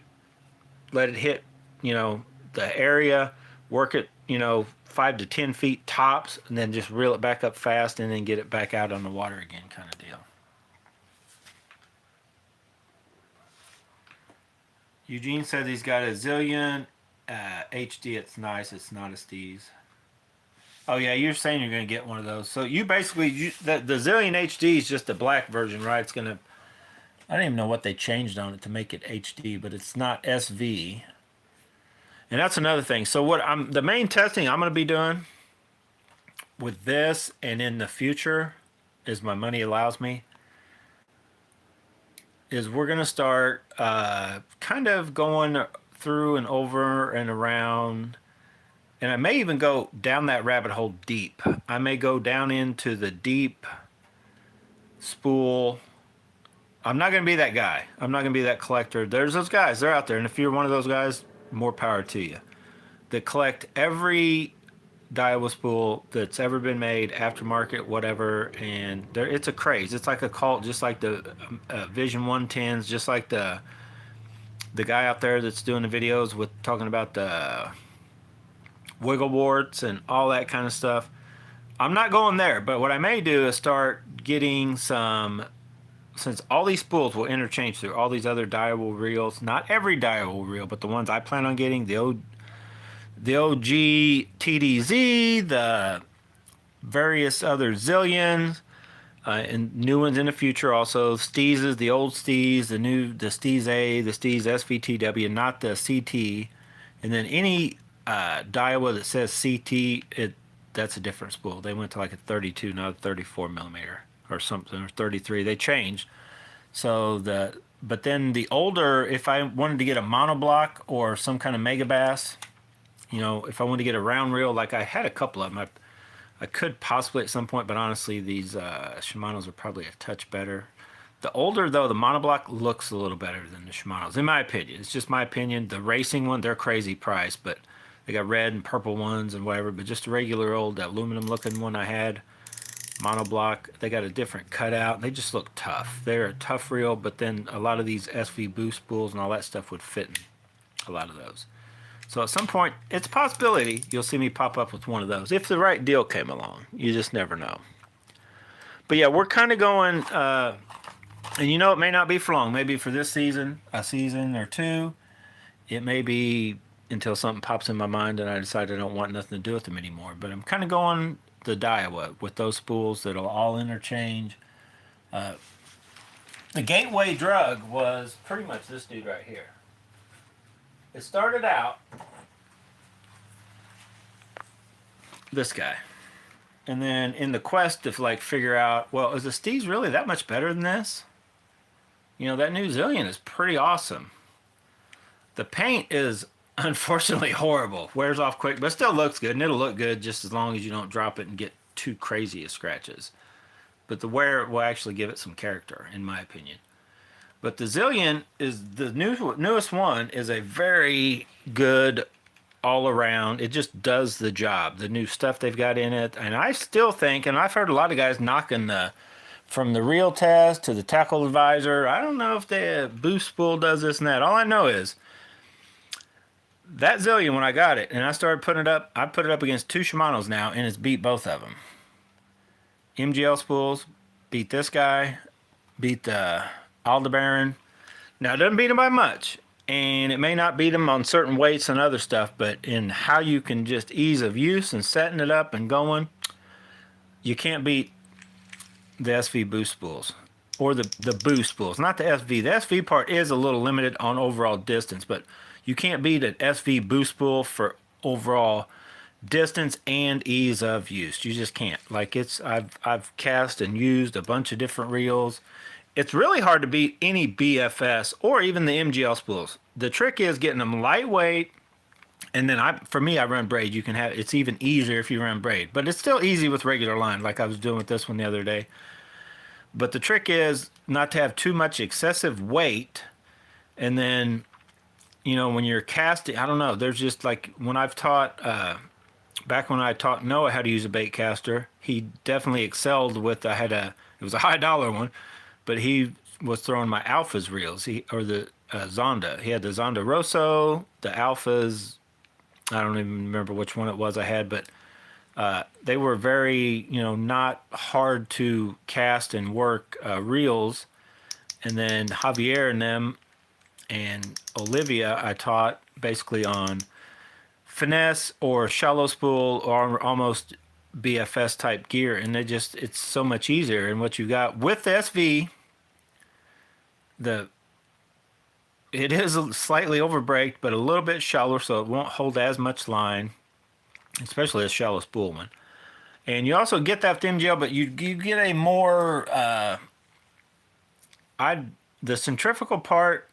let it hit, you know, the area, work it, you know, 5 to 10 feet tops, and then just reel it back up fast and then get it back out on the water again, kind of deal. Eugene said he's got a Zillion HD. It's nice. It's not a Steez. Oh yeah, you're saying you're going to get one of those. So you basically, the Zillion HD is just the black version, right? It's going to, I don't even know what they changed on it to make it HD, but it's not SV. And that's another thing. So the main testing I'm going to be doing with this, and in the future, as my money allows me, is we're going to start kind of going through and over and around, and I may even go down that rabbit hole deep. I may go down into the deep spool. I'm not going to be that guy. I'm not going to be that collector. There's those guys. They're out there, and if you're one of those guys, more power to you. That collect every Daiwa spool that's ever been made, aftermarket, whatever, and it's a craze. It's like a cult, just like the Vision 110s, just like the guy out there that's doing the videos with talking about the wiggle warts and all that kind of stuff. I'm not going there, but what I may do is start getting some, since all these spools will interchange through all these other Daiwa reels, not every Daiwa reel, but the ones I plan on getting, the OG TDZ, the various other Zillions, and new ones in the future also. Steezes, the old Steez, the Steez A, the Steez SVTW, not the CT. And then any Daiwa that says CT, that's a different spool. They went to like a 32, not a 34 millimeter or something, or 33. They changed. So but then the older, if I wanted to get a monoblock or some kind of mega bass, you know, if I wanted to get a round reel, like I had a couple of them, I could possibly at some point, but honestly, these Shimanos are probably a touch better. The older, though, the monoblock looks a little better than the Shimanos, in my opinion. It's just my opinion. The racing one, they're crazy price, but they got red and purple ones and whatever. But just a regular old aluminum-looking one I had, monoblock, they got a different cutout. They just look tough. They're a tough reel, but then a lot of these SV boost spools and all that stuff would fit in a lot of those. So at some point, it's a possibility you'll see me pop up with one of those if the right deal came along. You just never know. But yeah, we're kind of going, and you know, it may not be for long. Maybe for this season, a season or two. It may be until something pops in my mind and I decide I don't want nothing to do with them anymore. But I'm kind of going the Daiwa with those spools that'll all interchange. The gateway drug was pretty much this dude right here. It started out this guy. And then in the quest to like figure out, well, is the Steez really that much better than this? You know, that new Zillion is pretty awesome. The paint is unfortunately horrible. Wears off quick, but still looks good. And it'll look good just as long as you don't drop it and get too crazy of scratches. But the wear will actually give it some character, in my opinion. But the Zillion is the newest one, is a very good all around. It just does the job. The new stuff they've got in it. And I still think, and I've heard a lot of guys knocking from the reel test to the tackle advisor. I don't know if the boost spool does this and that. All I know is that Zillion, when I got it and I started putting it up, I put it up against two Shimanos now and it's beat both of them. MGL spools beat this guy, beat the Aldebaran. Now, it doesn't beat him by much, and it may not beat him on certain weights and other stuff, but in how you can just ease of use and setting it up and going, you can't beat the SV boost spools or the boost spools, not the SV. The SV part is a little limited on overall distance, but you can't beat an SV boost spool for overall distance and ease of use. You just can't. Like I've cast and used a bunch of different reels. It's really hard to beat any BFS or even the MGL spools. The trick is getting them lightweight, and then for me, I run braid. You can have it's even easier if you run braid, but it's still easy with regular line, like I was doing with this one the other day. But the trick is not to have too much excessive weight, and then, you know, when you're casting, I don't know. There's just like when I've taught. Back when I taught Noah how to use a bait caster, he definitely excelled with. It was a high dollar one, but he was throwing my Alphas reels. Or the Zonda. He had the Zonda Rosso, the Alphas. I don't even remember which one it was I had, but they were very, you know, not hard to cast and work reels. And then Javier and them and Olivia, I taught basically on finesse or shallow spool or almost BFS type gear, and it's so much easier. And what you got with the SV, it is slightly overbraked, but a little bit shallower, so it won't hold as much line, especially a shallow spool one. And you also get that with MGL, but you get a more the centrifugal part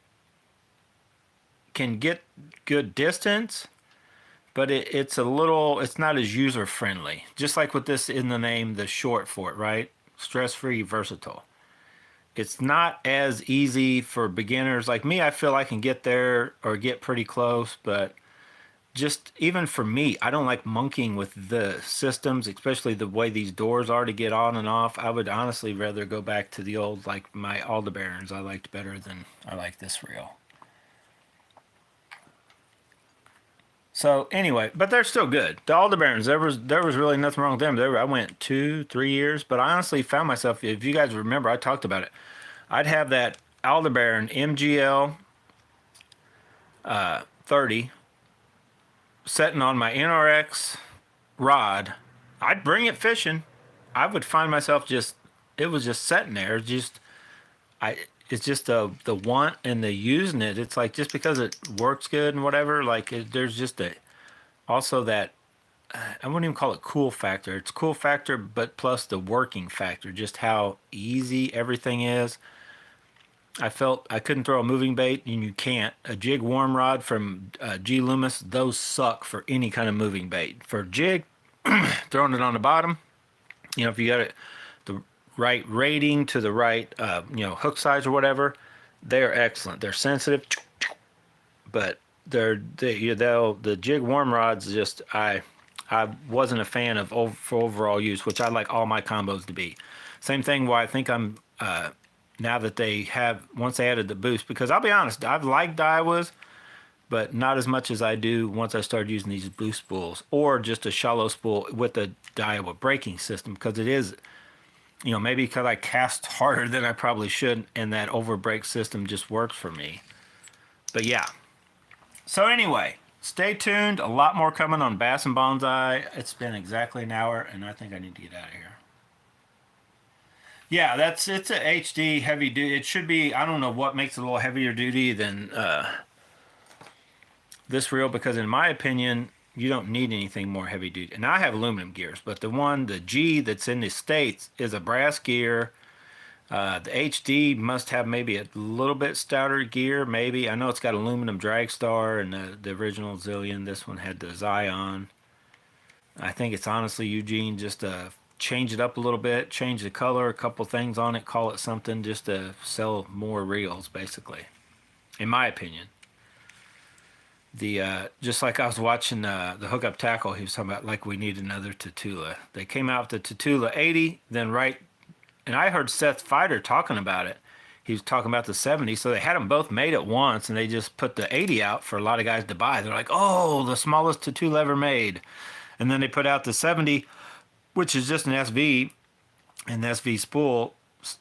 can get good distance, but it's not as user friendly. Just like with this in the name, the short for it, right? Stress-free, versatile. It's not as easy for beginners. Like me, I feel I can get there or get pretty close, but just even for me, I don't like monkeying with the systems, especially the way these doors are to get on and off. I would honestly rather go back to the old, like my Aldebarans I liked better than I like this reel. So anyway, but they're still good. The Aldebarans, there was really nothing wrong with them. I went 2-3 years, but I honestly found myself, if you guys remember, I talked about it. I'd have that Aldebaran MGL 30 setting on my NRX rod. I'd bring it fishing. I would find myself it was just sitting there. It's just the want and the using it. It's like just because it works good and whatever, like there's just also that, I wouldn't even call it cool factor. It's cool factor, but plus the working factor, just how easy everything is. I felt I couldn't throw a moving bait, and you can't. A jig worm rod from G. Loomis, those suck for any kind of moving bait. For jig, throwing it on the bottom. You know, if you got it the right rating to the right, hook size or whatever, they're excellent. They're sensitive, but the jig worm rods just I wasn't a fan of for overall use, which I like all my combos to be. Same thing why I think I'm now that they have once they added the boost, because I'll be honest, I've liked Daiwas, but not as much as I do once I started using these boost spools or just a shallow spool with the Daiwa braking system, because it is, maybe because I cast harder than I probably should and that over brake system just works for me. But yeah. So anyway, stay tuned. A lot more coming on Bass and Bonsai. It's been exactly an hour, and I think I need to get out of here. Yeah, it's a HD heavy duty. It should be. I don't know what makes it a little heavier duty than this reel, because in my opinion, you don't need anything more heavy duty. And I have aluminum gears, but the G that's in the States is a brass gear. The HD must have maybe a little bit stouter gear, maybe. I know it's got aluminum drag star, and the original Zillion, this one had the Zion. I think it's honestly, Eugene, just change it up a little bit, change the color, a couple things on it, call it something, just to sell more reels, basically, in my opinion. Just like I was watching the hookup tackle, he was talking about like we need another Tatula. They came out with the Tatula 80, then and I heard Seth Feider talking about it. He was talking about the 70, so they had them both made at once, and they just put the 80 out for a lot of guys to buy. They're like, oh, the smallest Tatula ever made. And then they put out the 70, which is just an SV, and the SV spool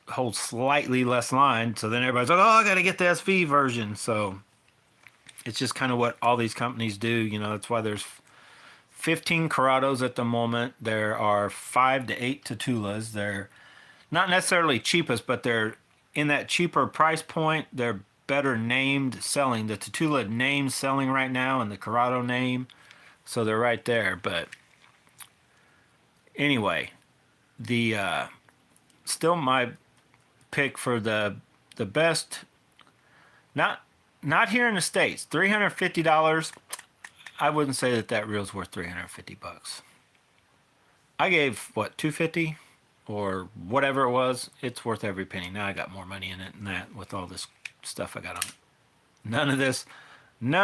holds slightly less line, so then everybody's like, oh, I got to get the SV version. So it's just kind of what all these companies do. That's why there's 15 Corrados at the moment. There are 5 to 8 Tatulas. They're not necessarily cheapest, but they're in that cheaper price point. They're better named selling. The Tatula name selling right now, and the Corrado name, so they're right there. But anyway, the still my pick for the best. Not here in the States. $350. I wouldn't say that reel's worth $350. I gave what, $250 or whatever it was. It's worth every penny. Now I got more money in it than that with all this stuff I got on. None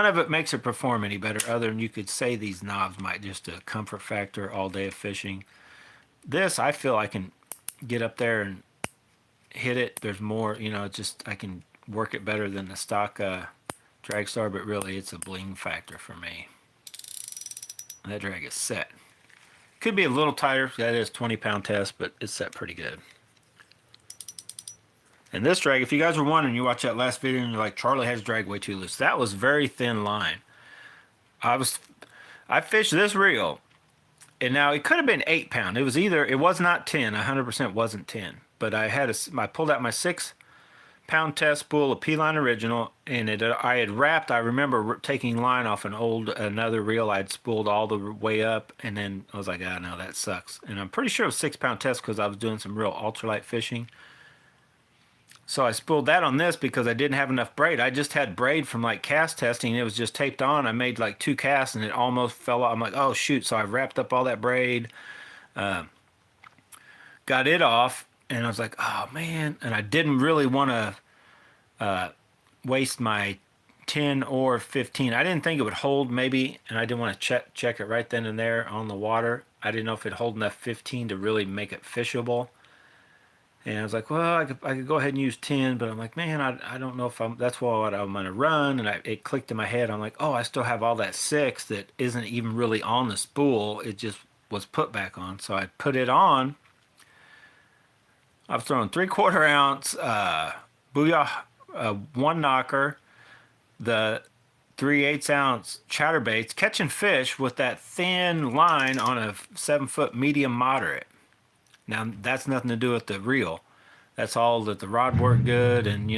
of it makes it perform any better, other than you could say these knobs might just a comfort factor all day of fishing. This, I feel I can get up there and hit it. There's more, just I can work it better than the stock drag star, but really it's a bling factor for me. That drag is set. Could be a little tighter. That is 20-pound test, but it's set pretty good. And this drag, if you guys were wondering, you watch that last video and you're like, Charlie has drag way too loose. That was very thin line. I fished this reel, and now it could have been 8-pound. It was not 10. 100% wasn't 10. But I pulled out my 6-pound test spool of P-Line Original, and I had wrapped. I remember taking line off another reel I'd spooled all the way up, and then I was like, ah, no, that sucks. And I'm pretty sure it was 6-pound test because I was doing some real ultralight fishing. So I spooled that on this because I didn't have enough braid. I just had braid from like cast testing. It was just taped on. I made like 2 casts and it almost fell off. I'm like, oh shoot. So I wrapped up all that braid, got it off, and I was like, oh man. And I didn't really want to waste my 10 or 15. I didn't think it would hold maybe, and I didn't want to check it right then and there on the water. I didn't know if it'd hold enough 15 to really make it fishable. And I was like, well, I could go ahead and use 10, but I'm like, man, I don't know if that's what I'm going to run. And it clicked in my head. I'm like, oh, I still have all that 6 that isn't even really on the spool. It just was put back on. So I put it on. I've thrown 3/4 ounce Booyah 1 knocker, the 3/8 ounce chatterbaits, catching fish with that thin line on a 7-foot medium moderate. Now, that's nothing to do with the reel. That's all that the rod worked good, and,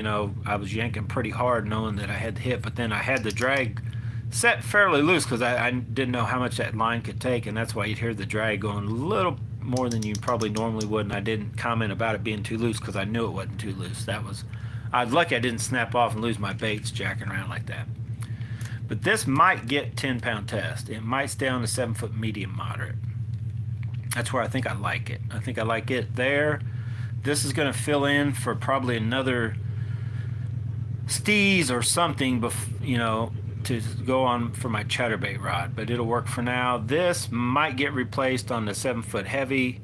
I was yanking pretty hard knowing that I had the hit, but then I had the drag set fairly loose because I didn't know how much that line could take, and that's why you'd hear the drag going a little more than you probably normally would, and I didn't comment about it being too loose because I knew it wasn't too loose. I was lucky I didn't snap off and lose my baits jacking around like that. But this might get 10-pound test. It might stay on the 7-foot medium moderate. That's where I think I like it. I think I like it there. This is going to fill in for probably another steez or something, you know, to go on for my chatterbait rod, but it'll work for now. This might get replaced on the 7-foot heavy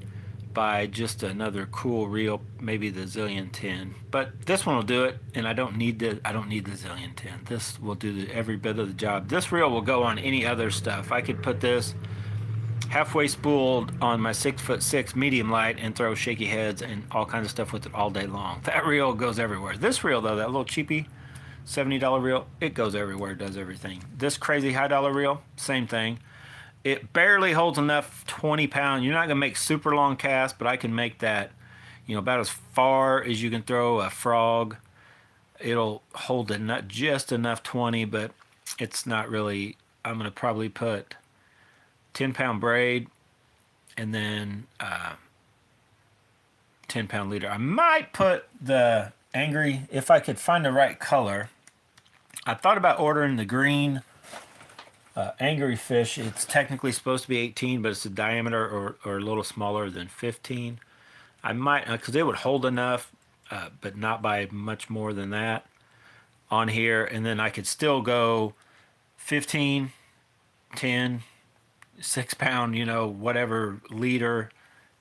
by just another cool reel, maybe the Zillion 10. But this one will do it, and I don't need the Zillion 10. This will do every bit of the job. This reel will go on any other stuff. I could put this halfway spooled on my 6'6" medium light and throw shaky heads and all kinds of stuff with it all day long. That reel goes everywhere. This reel though, that little cheapy $70 reel, it goes everywhere, does everything. This crazy high dollar reel, same thing. It barely holds enough 20-pound. You're not gonna make super long casts, but I can make that, you know, about as far as you can throw a frog. It'll hold not just enough 20, but it's not really. I'm gonna probably put 10-pound braid and then 10-pound leader. I might put the angry, if I could find the right color. I thought about ordering the green angry fish. It's technically supposed to be 18, but it's a diameter or a little smaller than 15. I might, because it would hold enough, but not by much more than that on here. And then I could still go 15, 10, 6-pound, you know, whatever leader,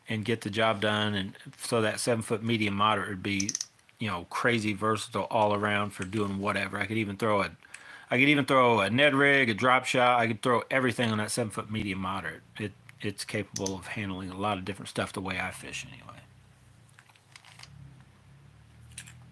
and get the job done. And so that 7-foot medium moderate would be, you know, crazy versatile all around for doing whatever. I could even throw a Ned rig, a drop shot. I could throw everything on that 7-foot medium moderate. It's capable of handling a lot of different stuff the way I fish anyway.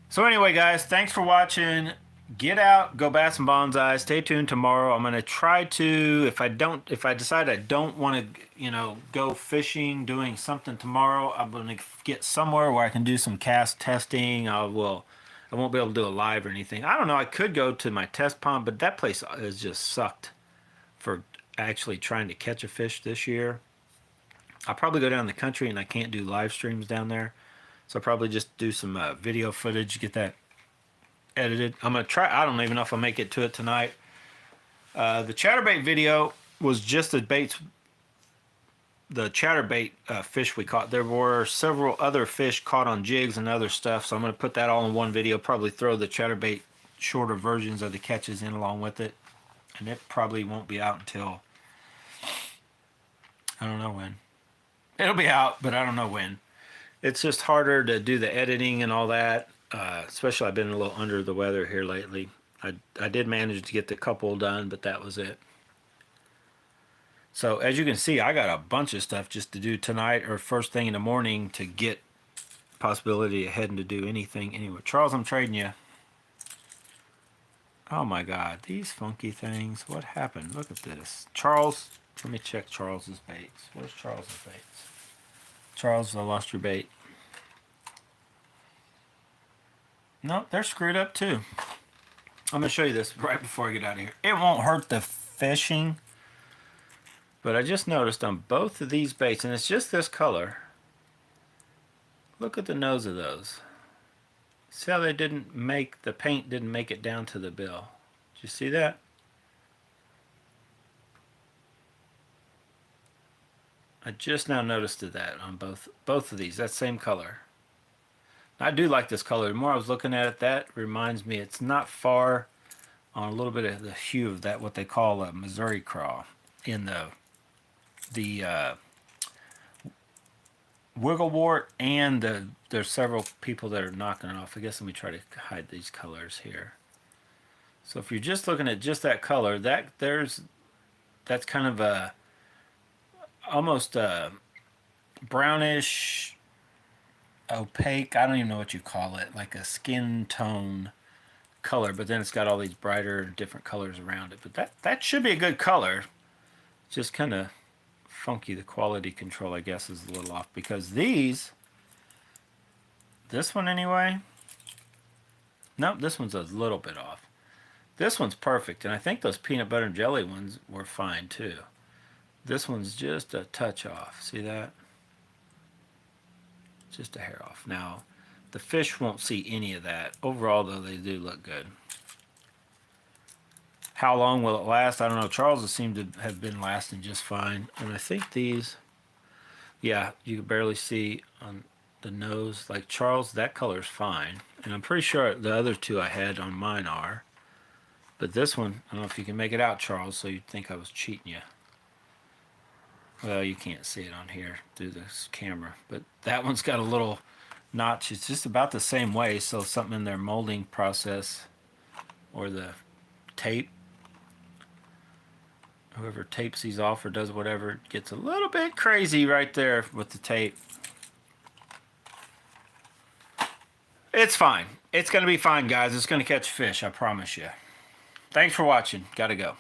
So anyway, guys, thanks for watching. Get out, go bat some bonsai. Stay tuned tomorrow. I'm gonna try to, if I decide I don't want to, you know, go fishing, doing something tomorrow, I'm gonna get somewhere where I can do some cast testing. I won't be able to do a live or anything. I don't know. I could go to my test pond, but that place has just sucked for actually trying to catch a fish this year. I'll probably go down the country, and I can't do live streams down there, so I'll probably just do some video footage, get that edited. I'm gonna try. I don't even know if I'll make it to it tonight. The chatterbait video was just the chatterbait fish we caught. There were several other fish caught on jigs and other stuff, so I'm gonna put that all in one video. Probably throw the chatterbait shorter versions of the catches in along with it, and it probably won't be out until I don't know when. It'll be out, but I don't know when. It's just harder to do the editing and all that. Especially I've been a little under the weather here lately. I did manage to get the couple done, but that was it. So as you can see, I got a bunch of stuff just to do tonight or first thing in the morning to get possibility of heading to do anything anyway. Charles, I'm trading you. Oh my God, these funky things. What happened? Look at this. Charles, let me check Charles's baits. Where's Charles's baits? Charles, I lost your bait. No, they're screwed up too. I'm going to show you this right before I get out of here. It won't hurt the fishing, but I just noticed on both of these baits, and it's just this color. Look at the nose of those. See how they didn't make, the paint didn't make it down to the bill. Did you see that? I just now noticed that on both of these, that same color. I do like this color. The more I was looking at it, that reminds me it's not far on a little bit of the hue of that, what they call a Missouri craw in the wigglewort, and there's several people that are knocking it off. I guess let me try to hide these colors here. So if you're just looking at just that color, that's kind of a almost a brownish, opaque, I don't even know what you call it, like a skin tone color, but then it's got all these brighter different colors around it. But that should be a good color. Just kind of funky. The quality control, I guess, is a little off because this one anyway, nope, this one's a little bit off. This one's perfect, and I think those peanut butter and jelly ones were fine too. This one's just a touch off. See that? Just a hair off. Now, the fish won't see any of that. Overall, though, they do look good. How long will it last? I don't know. Charles has seemed to have been lasting just fine. And I think these Yeah, you can barely see on the nose. Like Charles, that color's fine. And I'm pretty sure the other two I had on mine are. But this one, I don't know if you can make it out, Charles, so you'd think I was cheating you. Well, you can't see it on here through this camera. But that one's got a little notch. It's just about the same way. So something in their molding process or the tape, whoever tapes these off or does whatever, gets a little bit crazy right there with the tape. It's fine. It's going to be fine, guys. It's going to catch fish, I promise you. Thanks for watching. Gotta go.